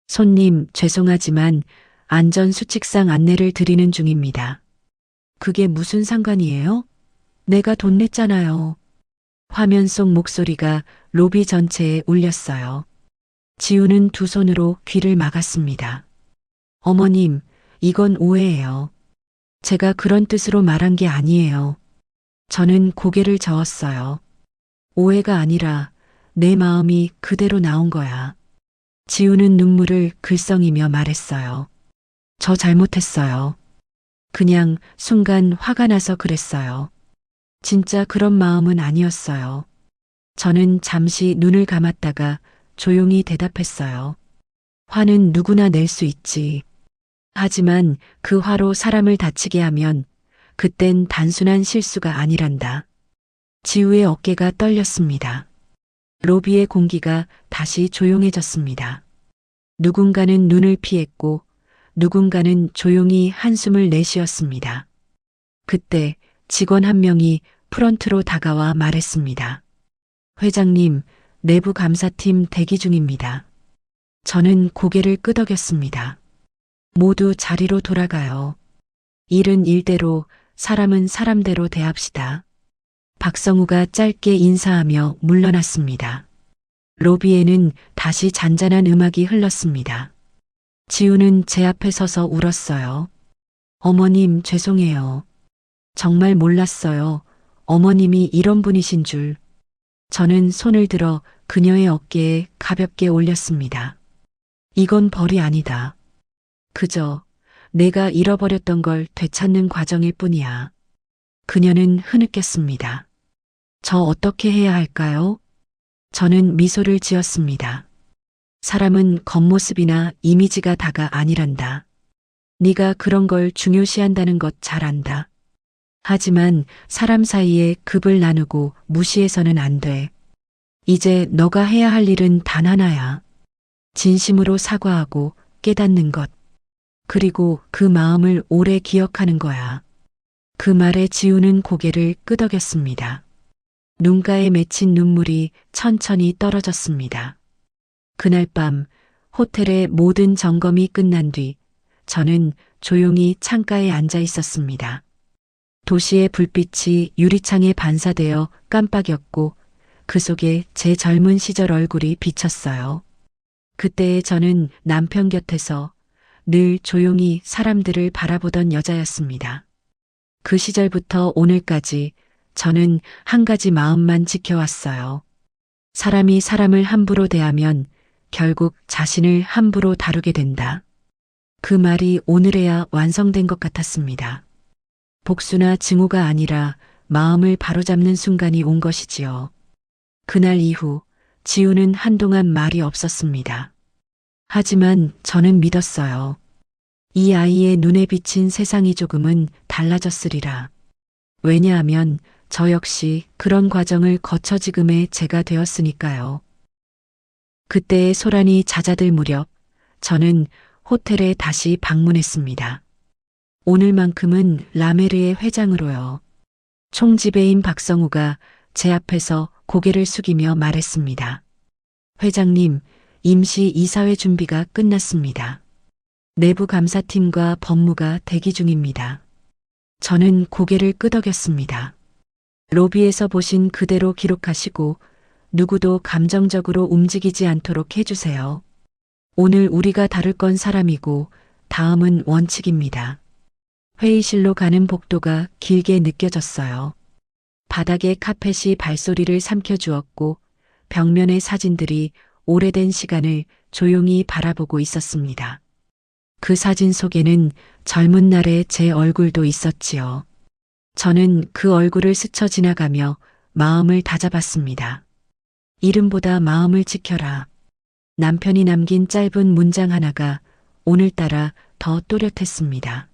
손님, 죄송하지만 안전수칙상 안내를 드리는 중입니다. 그게 무슨 상관이에요? 내가 돈 냈잖아요. 화면 속 목소리가 로비 전체에 울렸어요. 지우는 두 손으로 귀를 막았습니다. 어머님, 이건 오해예요. 제가 그런 뜻으로 말한 게 아니에요. 저는 고개를 저었어요. 오해가 아니라 내 마음이 그대로 나온 거야. 지우는 눈물을 글썽이며 말했어요. 저 잘못했어요. 그냥 순간 화가 나서 그랬어요. 진짜 그런 마음은 아니었어요. 저는 잠시 눈을 감았다가 조용히 대답했어요. 화는 누구나 낼 수 있지. 하지만 그 화로 사람을 다치게 하면 그땐 단순한 실수가 아니란다. 지우의 어깨가 떨렸습니다. 로비의 공기가 다시 조용해졌습니다. 누군가는 눈을 피했고 누군가는 조용히 한숨을 내쉬었습니다. 그때 직원 한 명이 프런트로 다가와 말했습니다. 회장님, 내부 감사팀 대기 중입니다. 저는 고개를 끄덕였습니다. 모두 자리로 돌아가요. 일은 일대로, 사람은 사람대로 대합시다. 박성우가 짧게 인사하며 물러났습니다. 로비에는 다시 잔잔한 음악이 흘렀습니다. 지우는 제 앞에 서서 울었어요. 어머님, 죄송해요. 정말 몰랐어요. 어머님이 이런 분이신 줄. 저는 손을 들어 그녀의 어깨에 가볍게 올렸습니다. 이건 벌이 아니다. 그저 내가 잃어버렸던 걸 되찾는 과정일 뿐이야. 그녀는 흐느꼈습니다. 저 어떻게 해야 할까요? 저는 미소를 지었습니다. 사람은 겉모습이나 이미지가 다가 아니란다. 네가 그런 걸 중요시한다는 것 잘 안다. 하지만 사람 사이에 급을 나누고 무시해서는 안 돼. 이제 너가 해야 할 일은 단 하나야. 진심으로 사과하고 깨닫는 것. 그리고 그 마음을 오래 기억하는 거야. 그 말에 지우는 고개를 끄덕였습니다. 눈가에 맺힌 눈물이 천천히 떨어졌습니다. 그날 밤 호텔의 모든 점검이 끝난 뒤 저는 조용히 창가에 앉아 있었습니다. 도시의 불빛이 유리창에 반사되어 깜빡였고 그 속에 제 젊은 시절 얼굴이 비쳤어요. 그때의 저는 남편 곁에서 늘 조용히 사람들을 바라보던 여자였습니다. 그 시절부터 오늘까지 저는 한 가지 마음만 지켜왔어요. 사람이 사람을 함부로 대하면 결국 자신을 함부로 다루게 된다. 그 말이 오늘에야 완성된 것 같았습니다. 복수나 증오가 아니라 마음을 바로잡는 순간이 온 것이지요. 그날 이후 지우는 한동안 말이 없었습니다. 하지만 저는 믿었어요. 이 아이의 눈에 비친 세상이 조금은 달라졌으리라. 왜냐하면 저 역시 그런 과정을 거쳐 지금의 제가 되었으니까요. 그때의 소란이 잦아들 무렵 저는 호텔에 다시 방문했습니다. 오늘만큼은 라메르의 회장으로요. 총지배인 박성우가 제 앞에서 고개를 숙이며 말했습니다. 회장님, 임시 이사회 준비가 끝났습니다. 내부 감사팀과 법무가 대기 중입니다. 저는 고개를 끄덕였습니다. 로비에서 보신 그대로 기록하시고 누구도 감정적으로 움직이지 않도록 해주세요. 오늘 우리가 다룰 건 사람이고 다음은 원칙입니다. 회의실로 가는 복도가 길게 느껴졌어요. 바닥에 카펫이 발소리를 삼켜주었고 벽면의 사진들이 오래된 시간을 조용히 바라보고 있었습니다. 그 사진 속에는 젊은 날의 제 얼굴도 있었지요. 저는 그 얼굴을 스쳐 지나가며 마음을 다잡았습니다. 이름보다 마음을 지켜라. 남편이 남긴 짧은 문장 하나가 오늘따라 더 또렷했습니다.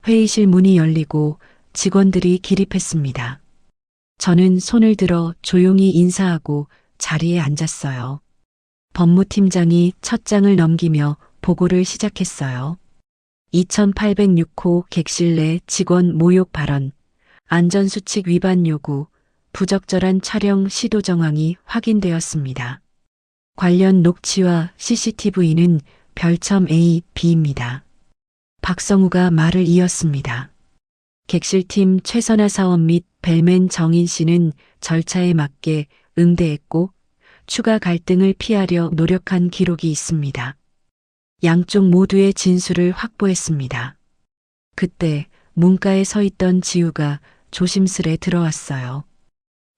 회의실 문이 열리고 직원들이 기립했습니다. 저는 손을 들어 조용히 인사하고 자리에 앉았어요. 법무팀장이 첫 장을 넘기며 보고를 시작했어요. 2806호 객실 내 직원 모욕 발언, 안전수칙 위반 요구, 부적절한 촬영 시도 정황이 확인되었습니다. 관련 녹취와 CCTV는 별첨 A, B입니다. 박성우가 말을 이었습니다. 객실팀 최선화 사원 및 벨맨 정인 씨는 절차에 맞게 응대했고 추가 갈등을 피하려 노력한 기록이 있습니다. 양쪽 모두의 진술을 확보했습니다. 그때 문가에 서 있던 지우가 조심스레 들어왔어요.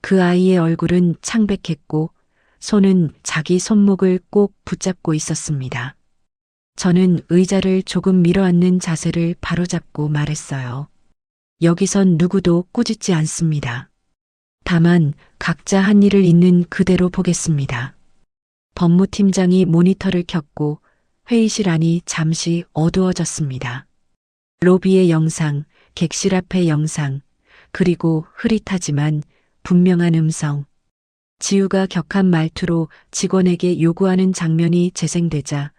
그 아이의 얼굴은 창백했고 손은 자기 손목을 꼭 붙잡고 있었습니다. 저는 의자를 조금 밀어앉는 자세를 바로잡고 말했어요. 여기선 누구도 꾸짖지 않습니다. 다만 각자 한 일을 있는 그대로 보겠습니다. 법무팀장이 모니터를 켰고 회의실 안이 잠시 어두워졌습니다. 로비의 영상, 객실 앞의 영상, 그리고 흐릿하지만 분명한 음성. 지우가 격한 말투로 직원에게 요구하는 장면이 재생되자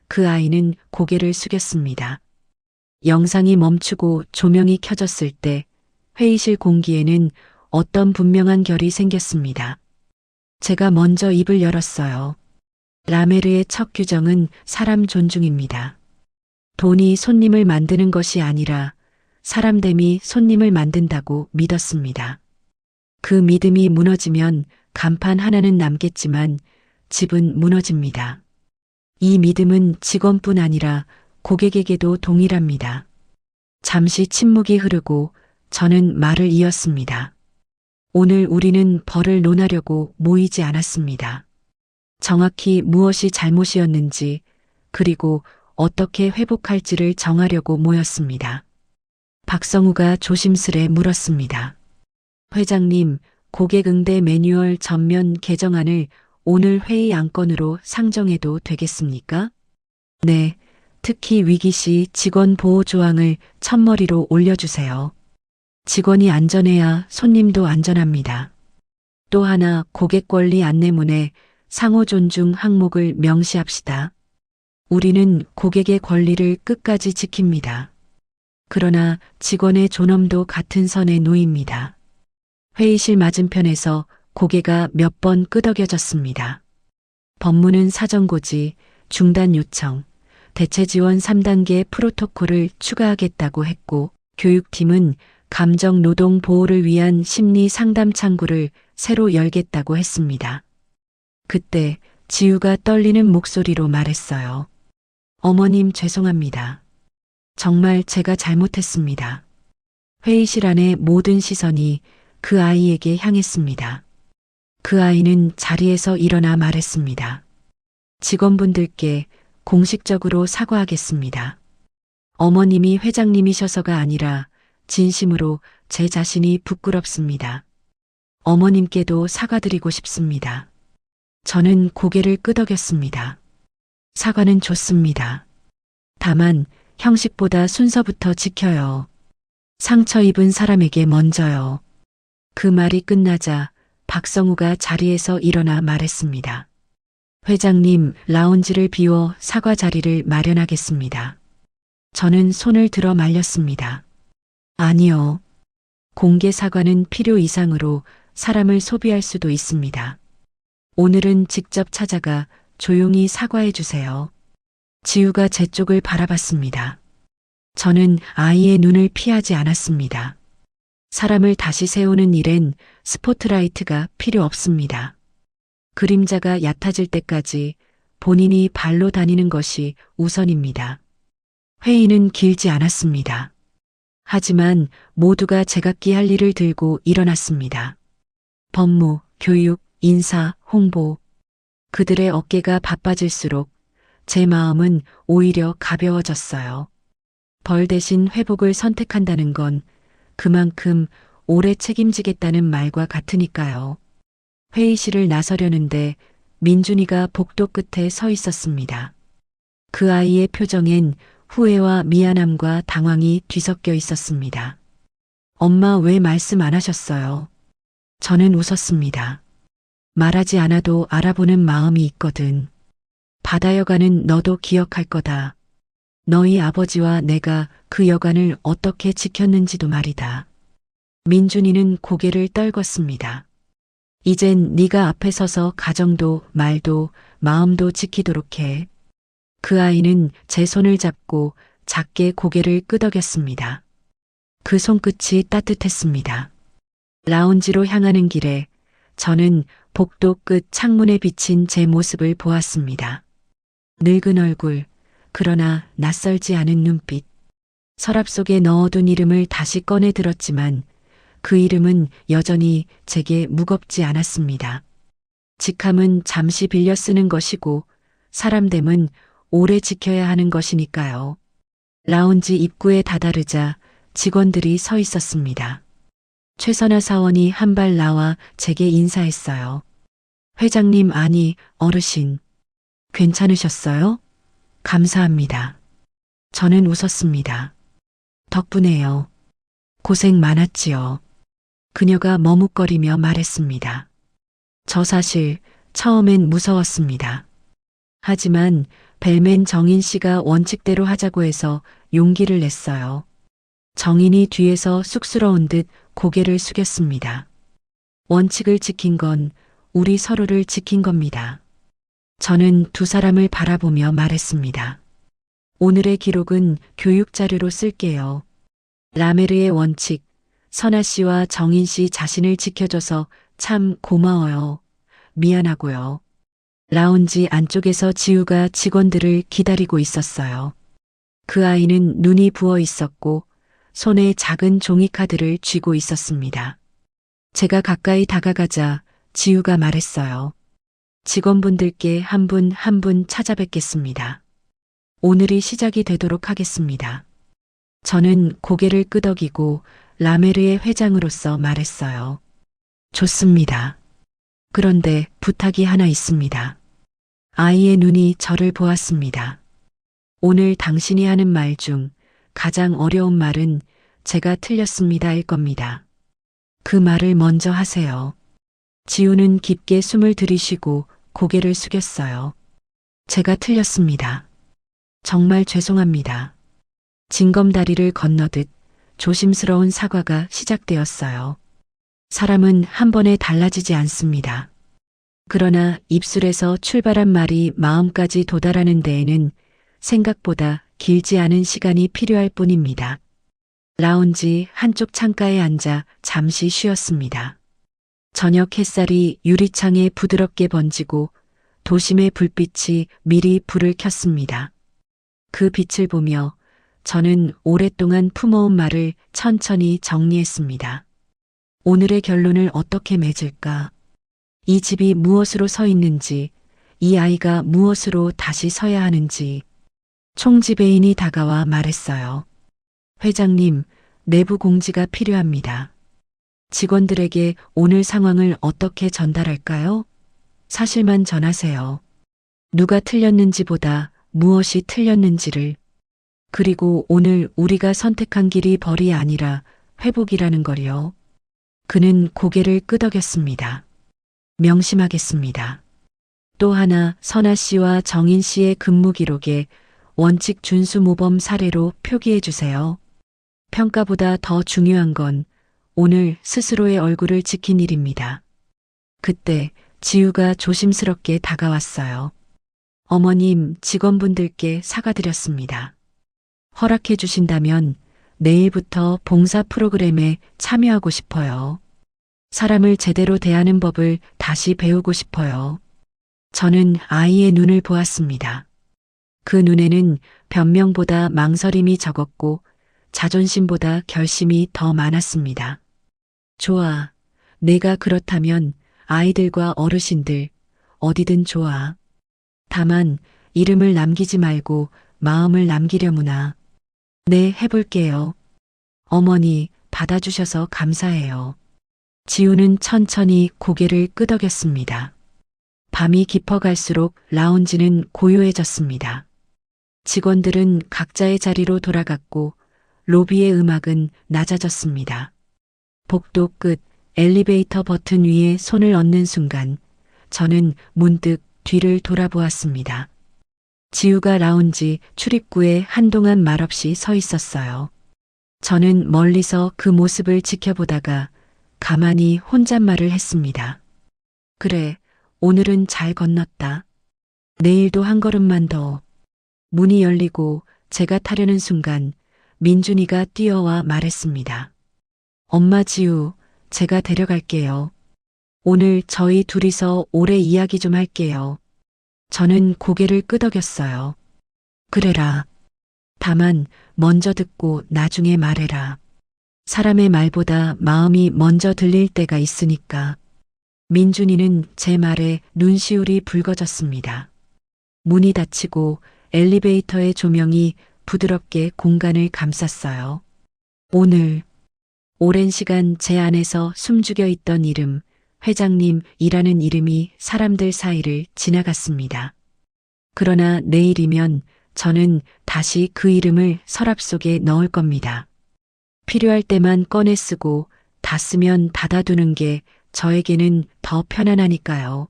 그 아이는 고개를 숙였습니다. 영상이 멈추고 조명이 켜졌을 때 회의실 공기에는 어떤 분명한 결이 생겼습니다. 제가 먼저 입을 열었어요. 라메르의 첫 규정은 사람 존중입니다. 돈이 손님을 만드는 것이 아니라 사람됨이 손님을 만든다고 믿었습니다. 그 믿음이 무너지면 간판 하나는 남겠지만 집은 무너집니다. 이 믿음은 직원뿐 아니라 고객에게도 동일합니다. 잠시 침묵이 흐르고 저는 말을 이었습니다. 오늘 우리는 벌을 논하려고 모이지 않았습니다. 정확히 무엇이 잘못이었는지 그리고 어떻게 회복할지를 정하려고 모였습니다. 박성우가 조심스레 물었습니다. 회장님, 고객 응대 매뉴얼 전면 개정안을 오늘 회의 안건으로 상정해도 되겠습니까? 네, 특히 위기 시 직원 보호 조항을 첫머리로 올려주세요. 직원이 안전해야 손님도 안전합니다. 또 하나 고객 권리 안내문에 상호 존중 항목을 명시합시다. 우리는 고객의 권리를 끝까지 지킵니다. 그러나 직원의 존엄도 같은 선에 놓입니다. 회의실 맞은편에서 고개가 몇 번 끄덕여졌습니다. 법무는 사정고지, 중단 요청, 대체 지원 3단계 프로토콜을 추가하겠다고 했고 교육팀은 감정 노동 보호를 위한 심리 상담 창구를 새로 열겠다고 했습니다. 그때 지우가 떨리는 목소리로 말했어요. 어머님 죄송합니다. 정말 제가 잘못했습니다. 회의실 안의 모든 시선이 그 아이에게 향했습니다. 그 아이는 자리에서 일어나 말했습니다. 직원분들께 공식적으로 사과하겠습니다. 어머님이 회장님이셔서가 아니라 진심으로 제 자신이 부끄럽습니다. 어머님께도 사과드리고 싶습니다. 저는 고개를 끄덕였습니다. 사과는 좋습니다. 다만 형식보다 순서부터 지켜요. 상처 입은 사람에게 먼저요. 그 말이 끝나자 박성우가 자리에서 일어나 말했습니다. 회장님, 라운지를 비워 사과 자리를 마련하겠습니다. 저는 손을 들어 말렸습니다. 아니요. 공개 사과는 필요 이상으로 사람을 소비할 수도 있습니다. 오늘은 직접 찾아가 조용히 사과해 주세요. 지우가 제 쪽을 바라봤습니다. 저는 아이의 눈을 피하지 않았습니다. 사람을 다시 세우는 일엔 스포트라이트가 필요 없습니다. 그림자가 얕아질 때까지 본인이 발로 다니는 것이 우선입니다. 회의는 길지 않았습니다. 하지만 모두가 제각기 할 일을 들고 일어났습니다. 법무, 교육, 인사, 홍보. 그들의 어깨가 바빠질수록 제 마음은 오히려 가벼워졌어요. 벌 대신 회복을 선택한다는 건 그만큼 오래 책임지겠다는 말과 같으니까요. 회의실을 나서려는데 민준이가 복도 끝에 서 있었습니다. 그 아이의 표정엔 후회와 미안함과 당황이 뒤섞여 있었습니다. 엄마 왜 말씀 안 하셨어요? 저는 웃었습니다. 말하지 않아도 알아보는 마음이 있거든. 바다 여관은 너도 기억할 거다. 너희 아버지와 내가 그 여관을 어떻게 지켰는지도 말이다. 민준이는 고개를 떨궜습니다. 이젠 네가 앞에 서서 가정도 말도 마음도 지키도록 해. 그 아이는 제 손을 잡고 작게 고개를 끄덕였습니다. 그 손끝이 따뜻했습니다. 라운지로 향하는 길에 저는 복도 끝 창문에 비친 제 모습을 보았습니다. 늙은 얼굴, 그러나 낯설지 않은 눈빛. 서랍 속에 넣어둔 이름을 다시 꺼내 들었지만 그 이름은 여전히 제게 무겁지 않았습니다. 직함은 잠시 빌려 쓰는 것이고 사람됨은 오래 지켜야 하는 것이니까요. 라운지 입구에 다다르자 직원들이 서 있었습니다. 최선아 사원이 한 발 나와 제게 인사했어요. 회장님 아니 어르신. 괜찮으셨어요? 감사합니다. 저는 웃었습니다. 덕분에요. 고생 많았지요. 그녀가 머뭇거리며 말했습니다. 저 사실 처음엔 무서웠습니다. 하지만 벨맨 정인 씨가 원칙대로 하자고 해서 용기를 냈어요. 정인이 뒤에서 쑥스러운 듯 고개를 숙였습니다. 원칙을 지킨 건 우리 서로를 지킨 겁니다. 저는 두 사람을 바라보며 말했습니다. 오늘의 기록은 교육 자료로 쓸게요. 라메르의 원칙, 선아 씨와 정인 씨 자신을 지켜줘서 참 고마워요. 미안하고요. 라운지 안쪽에서 지우가 직원들을 기다리고 있었어요. 그 아이는 눈이 부어 있었고 손에 작은 종이카드를 쥐고 있었습니다. 제가 가까이 다가가자 지우가 말했어요. 직원분들께 한 분 한 분 찾아뵙겠습니다. 오늘이 시작이 되도록 하겠습니다. 저는 고개를 끄덕이고 라메르의 회장으로서 말했어요. 좋습니다. 그런데 부탁이 하나 있습니다. 아이의 눈이 저를 보았습니다. 오늘 당신이 하는 말 중 가장 어려운 말은 제가 틀렸습니다일 겁니다. 그 말을 먼저 하세요. 지우는 깊게 숨을 들이쉬고 고개를 숙였어요. 제가 틀렸습니다. 정말 죄송합니다. 징검다리를 건너듯 조심스러운 사과가 시작되었어요. 사람은 한 번에 달라지지 않습니다. 그러나 입술에서 출발한 말이 마음까지 도달하는 데에는 생각보다 길지 않은 시간이 필요할 뿐입니다. 라운지 한쪽 창가에 앉아 잠시 쉬었습니다. 저녁 햇살이 유리창에 부드럽게 번지고 도심의 불빛이 미리 불을 켰습니다. 그 빛을 보며 저는 오랫동안 품어온 말을 천천히 정리했습니다. 오늘의 결론을 어떻게 맺을까? 이 집이 무엇으로 서 있는지, 이 아이가 무엇으로 다시 서야 하는지. 총지배인이 다가와 말했어요. 회장님, 내부 공지가 필요합니다. 직원들에게 오늘 상황을 어떻게 전달할까요? 사실만 전하세요. 누가 틀렸는지보다 무엇이 틀렸는지를. 그리고 오늘 우리가 선택한 길이 벌이 아니라 회복이라는 걸요. 그는 고개를 끄덕였습니다. 명심하겠습니다. 또 하나 선아 씨와 정인 씨의 근무 기록에 원칙 준수 모범 사례로 표기해 주세요. 평가보다 더 중요한 건 오늘 스스로의 얼굴을 지킨 일입니다. 그때 지우가 조심스럽게 다가왔어요. 어머님, 직원분들께 사과드렸습니다. 허락해 주신다면 내일부터 봉사 프로그램에 참여하고 싶어요. 사람을 제대로 대하는 법을 다시 배우고 싶어요. 저는 아이의 눈을 보았습니다. 그 눈에는 변명보다 망설임이 적었고 자존심보다 결심이 더 많았습니다. 좋아. 내가 그렇다면 아이들과 어르신들 어디든 좋아. 다만 이름을 남기지 말고 마음을 남기려무나. 네, 해볼게요. 어머니, 받아주셔서 감사해요. 지우는 천천히 고개를 끄덕였습니다. 밤이 깊어갈수록 라운지는 고요해졌습니다. 직원들은 각자의 자리로 돌아갔고 로비의 음악은 낮아졌습니다. 복도 끝 엘리베이터 버튼 위에 손을 얹는 순간 저는 문득 뒤를 돌아보았습니다. 지우가 라운지 출입구에 한동안 말없이 서 있었어요. 저는 멀리서 그 모습을 지켜보다가 가만히 혼잣말을 했습니다. 그래, 오늘은 잘 건넜다. 내일도 한 걸음만 더. 문이 열리고 제가 타려는 순간 민준이가 뛰어와 말했습니다. 엄마 지우, 제가 데려갈게요. 오늘 저희 둘이서 오래 이야기 좀 할게요. 저는 고개를 끄덕였어요. 그래라. 다만 먼저 듣고 나중에 말해라. 사람의 말보다 마음이 먼저 들릴 때가 있으니까. 민준이는 제 말에 눈시울이 붉어졌습니다. 문이 닫히고 엘리베이터의 조명이 부드럽게 공간을 감쌌어요. 오랜 시간 제 안에서 숨죽여 있던 이름, 회장님이라는 이름이 사람들 사이를 지나갔습니다. 그러나 내일이면 저는 다시 그 이름을 서랍 속에 넣을 겁니다. 필요할 때만 꺼내 쓰고 다 쓰면 닫아두는 게 저에게는 더 편안하니까요.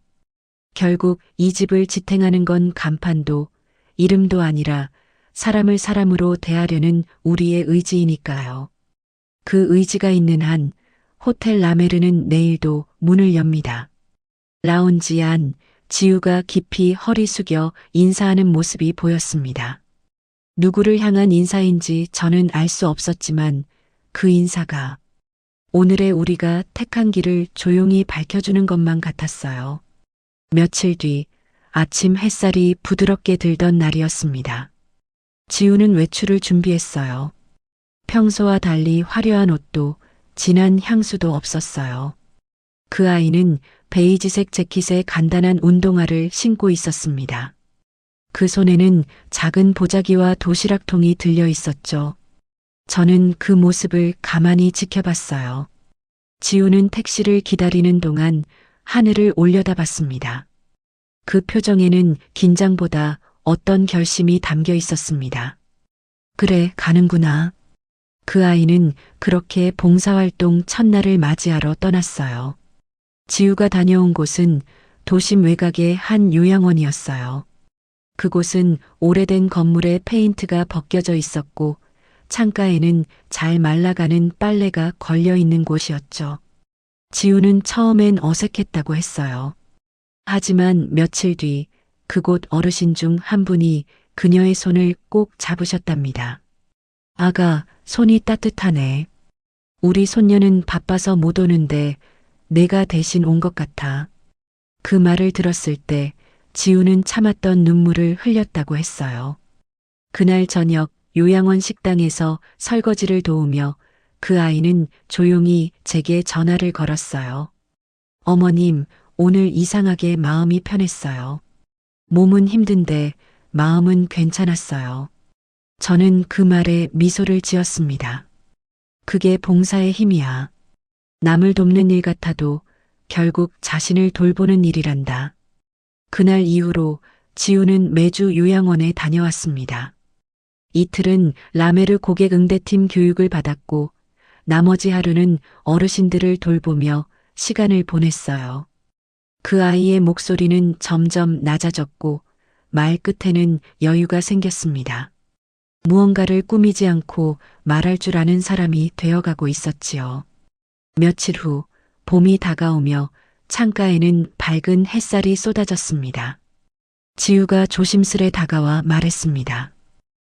결국 이 집을 지탱하는 건 간판도 이름도 아니라 사람을 사람으로 대하려는 우리의 의지이니까요. 그 의지가 있는 한 호텔 라메르는 내일도 문을 엽니다. 라운지 안 지우가 깊이 허리 숙여 인사하는 모습이 보였습니다. 누구를 향한 인사인지 저는 알 수 없었지만 그 인사가 오늘의 우리가 택한 길을 조용히 밝혀주는 것만 같았어요. 며칠 뒤 아침 햇살이 부드럽게 들던 날이었습니다. 지우는 외출을 준비했어요. 평소와 달리 화려한 옷도 진한 향수도 없었어요. 그 아이는 베이지색 재킷에 간단한 운동화를 신고 있었습니다. 그 손에는 작은 보자기와 도시락통이 들려 있었죠. 저는 그 모습을 가만히 지켜봤어요. 지우는 택시를 기다리는 동안 하늘을 올려다봤습니다. 그 표정에는 긴장보다 어떤 결심이 담겨 있었습니다. 그래, 가는구나. 그 아이는 그렇게 봉사활동 첫날을 맞이하러 떠났어요. 지우가 다녀온 곳은 도심 외곽의 한 요양원이었어요. 그곳은 오래된 건물에 페인트가 벗겨져 있었고 창가에는 잘 말라가는 빨래가 걸려 있는 곳이었죠. 지우는 처음엔 어색했다고 했어요. 하지만 며칠 뒤 그곳 어르신 중 한 분이 그녀의 손을 꼭 잡으셨답니다. 아가, 손이 따뜻하네. 우리 손녀는 바빠서 못 오는데 내가 대신 온 것 같아. 그 말을 들었을 때 지우는 참았던 눈물을 흘렸다고 했어요. 그날 저녁 요양원 식당에서 설거지를 도우며 그 아이는 조용히 제게 전화를 걸었어요. 어머님, 오늘 이상하게 마음이 편했어요. 몸은 힘든데 마음은 괜찮았어요. 저는 그 말에 미소를 지었습니다. 그게 봉사의 힘이야. 남을 돕는 일 같아도 결국 자신을 돌보는 일이란다. 그날 이후로 지우는 매주 요양원에 다녀왔습니다. 이틀은 라메르 고객 응대팀 교육을 받았고 나머지 하루는 어르신들을 돌보며 시간을 보냈어요. 그 아이의 목소리는 점점 낮아졌고 말 끝에는 여유가 생겼습니다. 무언가를 꾸미지 않고 말할 줄 아는 사람이 되어가고 있었지요. 며칠 후 봄이 다가오며 창가에는 밝은 햇살이 쏟아졌습니다. 지우가 조심스레 다가와 말했습니다.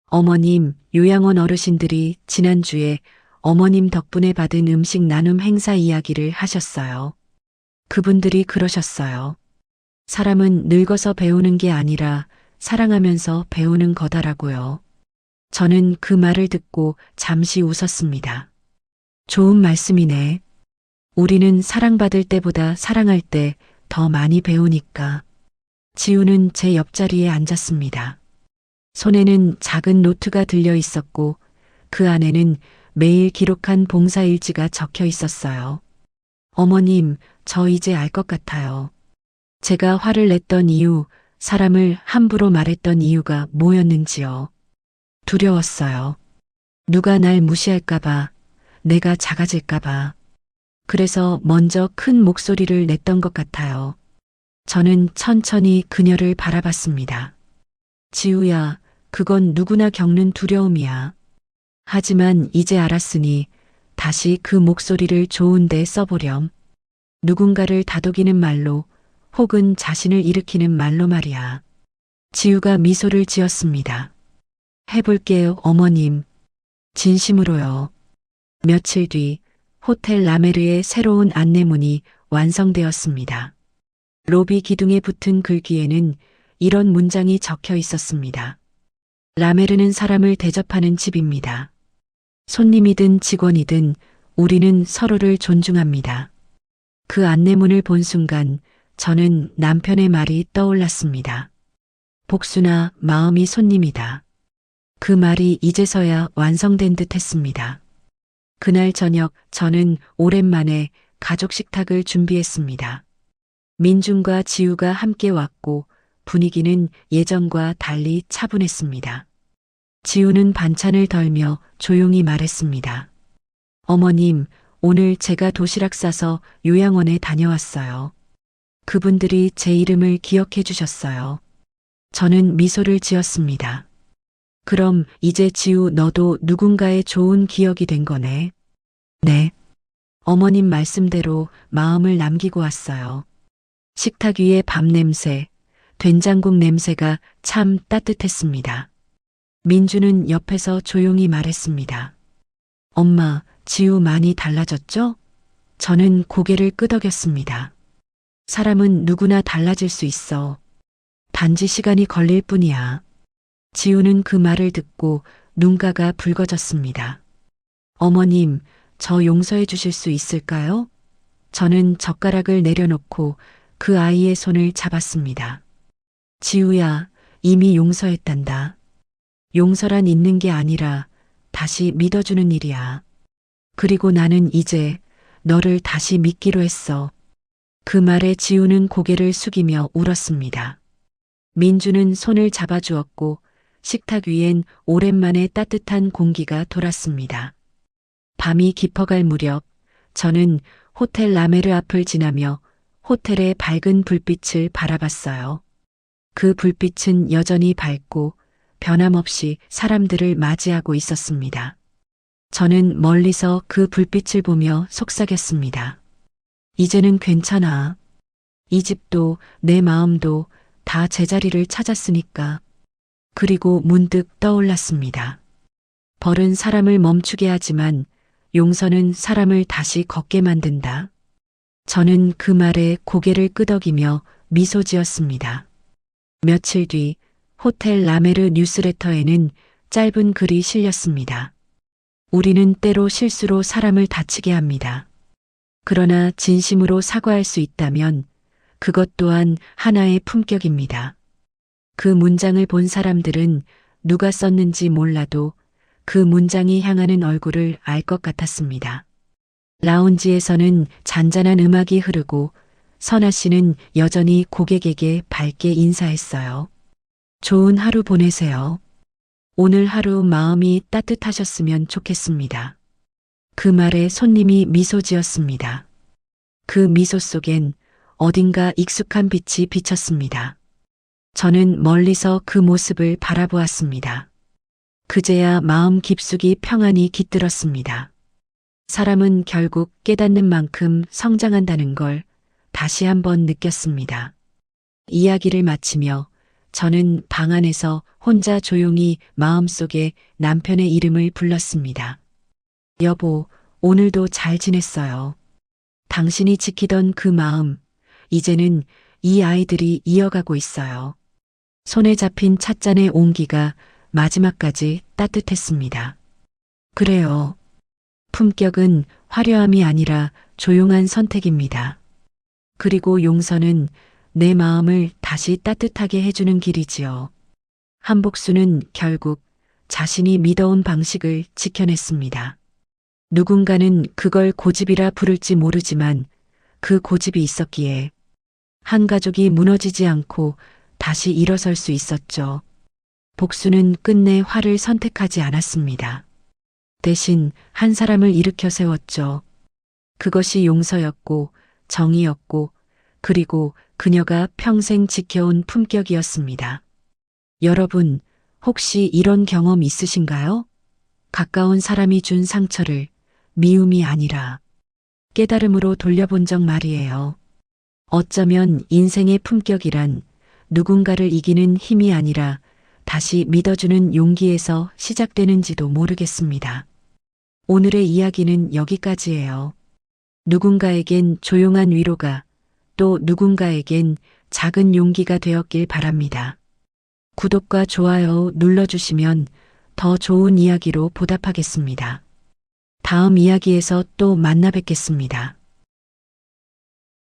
어머님, 요양원 어르신들이 지난주에 어머님 덕분에 받은 음식 나눔 행사 이야기를 하셨어요. 그분들이 그러셨어요. 사람은 늙어서 배우는 게 아니라 사랑하면서 배우는 거다라고요. 저는 그 말을 듣고 잠시 웃었습니다. 좋은 말씀이네. 우리는 사랑받을 때보다 사랑할 때 더 많이 배우니까. 지우는 제 옆자리에 앉았습니다. 손에는 작은 노트가 들려 있었고 그 안에는 매일 기록한 봉사일지가 적혀 있었어요. 어머님, 저 이제 알 것 같아요. 제가 화를 냈던 이유, 사람을 함부로 말했던 이유가 뭐였는지요. 두려웠어요. 누가 날 무시할까봐, 내가 작아질까봐. 그래서 먼저 큰 목소리를 냈던 것 같아요. 저는 천천히 그녀를 바라봤습니다. 지우야, 그건 누구나 겪는 두려움이야. 하지만 이제 알았으니 다시 그 목소리를 좋은데 써보렴. 누군가를 다독이는 말로 혹은 자신을 일으키는 말로 말이야. 지우가 미소를 지었습니다. 해볼게요, 어머님. 진심으로요. 며칠 뒤 호텔 라메르의 새로운 안내문이 완성되었습니다. 로비 기둥에 붙은 글귀에는 이런 문장이 적혀 있었습니다. 라메르는 사람을 대접하는 집입니다. 손님이든 직원이든 우리는 서로를 존중합니다. 그 안내문을 본 순간 저는 남편의 말이 떠올랐습니다. 복수나 마음이 손님이다. 그 말이 이제서야 완성된 듯 했습니다. 그날 저녁 저는 오랜만에 가족 식탁을 준비했습니다. 민준과 지우가 함께 왔고 분위기는 예전과 달리 차분했습니다. 지우는 반찬을 덜며 조용히 말했습니다. 어머님, 오늘 제가 도시락 싸서 요양원에 다녀왔어요. 그분들이 제 이름을 기억해 주셨어요. 저는 미소를 지었습니다. 그럼 이제 지우 너도 누군가의 좋은 기억이 된 거네. 네. 어머님 말씀대로 마음을 남기고 왔어요. 식탁 위에 밥 냄새, 된장국 냄새가 참 따뜻했습니다. 민주는 옆에서 조용히 말했습니다. 엄마, 지우 많이 달라졌죠? 저는 고개를 끄덕였습니다. 사람은 누구나 달라질 수 있어. 단지 시간이 걸릴 뿐이야. 지우는 그 말을 듣고 눈가가 붉어졌습니다. 어머님, 저 용서해 주실 수 있을까요? 저는 젓가락을 내려놓고 그 아이의 손을 잡았습니다. 지우야, 이미 용서했단다. 용서란 있는 게 아니라 다시 믿어주는 일이야. 그리고 나는 이제 너를 다시 믿기로 했어. 그 말에 지우는 고개를 숙이며 울었습니다. 민주는 손을 잡아주었고 식탁 위엔 오랜만에 따뜻한 공기가 돌았습니다. 밤이 깊어갈 무렵 저는 호텔 라메르 앞을 지나며 호텔의 밝은 불빛을 바라봤어요. 그 불빛은 여전히 밝고 변함없이 사람들을 맞이하고 있었습니다. 저는 멀리서 그 불빛을 보며 속삭였습니다. 이제는 괜찮아. 이 집도 내 마음도 다 제자리를 찾았으니까. 그리고 문득 떠올랐습니다. 벌은 사람을 멈추게 하지만 용서는 사람을 다시 걷게 만든다. 저는 그 말에 고개를 끄덕이며 미소 지었습니다. 며칠 뒤 호텔 라메르 뉴스레터에는 짧은 글이 실렸습니다. 우리는 때로 실수로 사람을 다치게 합니다. 그러나 진심으로 사과할 수 있다면 그것 또한 하나의 품격입니다. 그 문장을 본 사람들은 누가 썼는지 몰라도 그 문장이 향하는 얼굴을 알 것 같았습니다. 라운지에서는 잔잔한 음악이 흐르고 선아 씨는 여전히 고객에게 밝게 인사했어요. 좋은 하루 보내세요. 오늘 하루 마음이 따뜻하셨으면 좋겠습니다. 그 말에 손님이 미소 지었습니다. 그 미소 속엔 어딘가 익숙한 빛이 비쳤습니다. 저는 멀리서 그 모습을 바라보았습니다. 그제야 마음 깊숙이 평안이 깃들었습니다. 사람은 결국 깨닫는 만큼 성장한다는 걸 다시 한번 느꼈습니다. 이야기를 마치며 저는 방 안에서 혼자 조용히 마음속에 남편의 이름을 불렀습니다. 여보, 오늘도 잘 지냈어요. 당신이 지키던 그 마음, 이제는 이 아이들이 이어가고 있어요. 손에 잡힌 찻잔의 온기가 마지막까지 따뜻했습니다. 그래요. 품격은 화려함이 아니라 조용한 선택입니다. 그리고 용서는 내 마음을 다시 따뜻하게 해주는 길이지요. 한복수는 결국 자신이 믿어온 방식을 지켜냈습니다. 누군가는 그걸 고집이라 부를지 모르지만 그 고집이 있었기에 한 가족이 무너지지 않고 다시 일어설 수 있었죠. 복수는 끝내 화를 선택하지 않았습니다. 대신 한 사람을 일으켜 세웠죠. 그것이 용서였고 정의였고 그리고 그녀가 평생 지켜온 품격이었습니다. 여러분, 혹시 이런 경험 있으신가요? 가까운 사람이 준 상처를 미움이 아니라 깨달음으로 돌려본 적 말이에요. 어쩌면 인생의 품격이란 누군가를 이기는 힘이 아니라 다시 믿어주는 용기에서 시작되는지도 모르겠습니다. 오늘의 이야기는 여기까지예요. 누군가에겐 조용한 위로가 또 누군가에겐 작은 용기가 되었길 바랍니다. 구독과 좋아요 눌러주시면 더 좋은 이야기로 보답하겠습니다. 다음 이야기에서 또 만나 뵙겠습니다.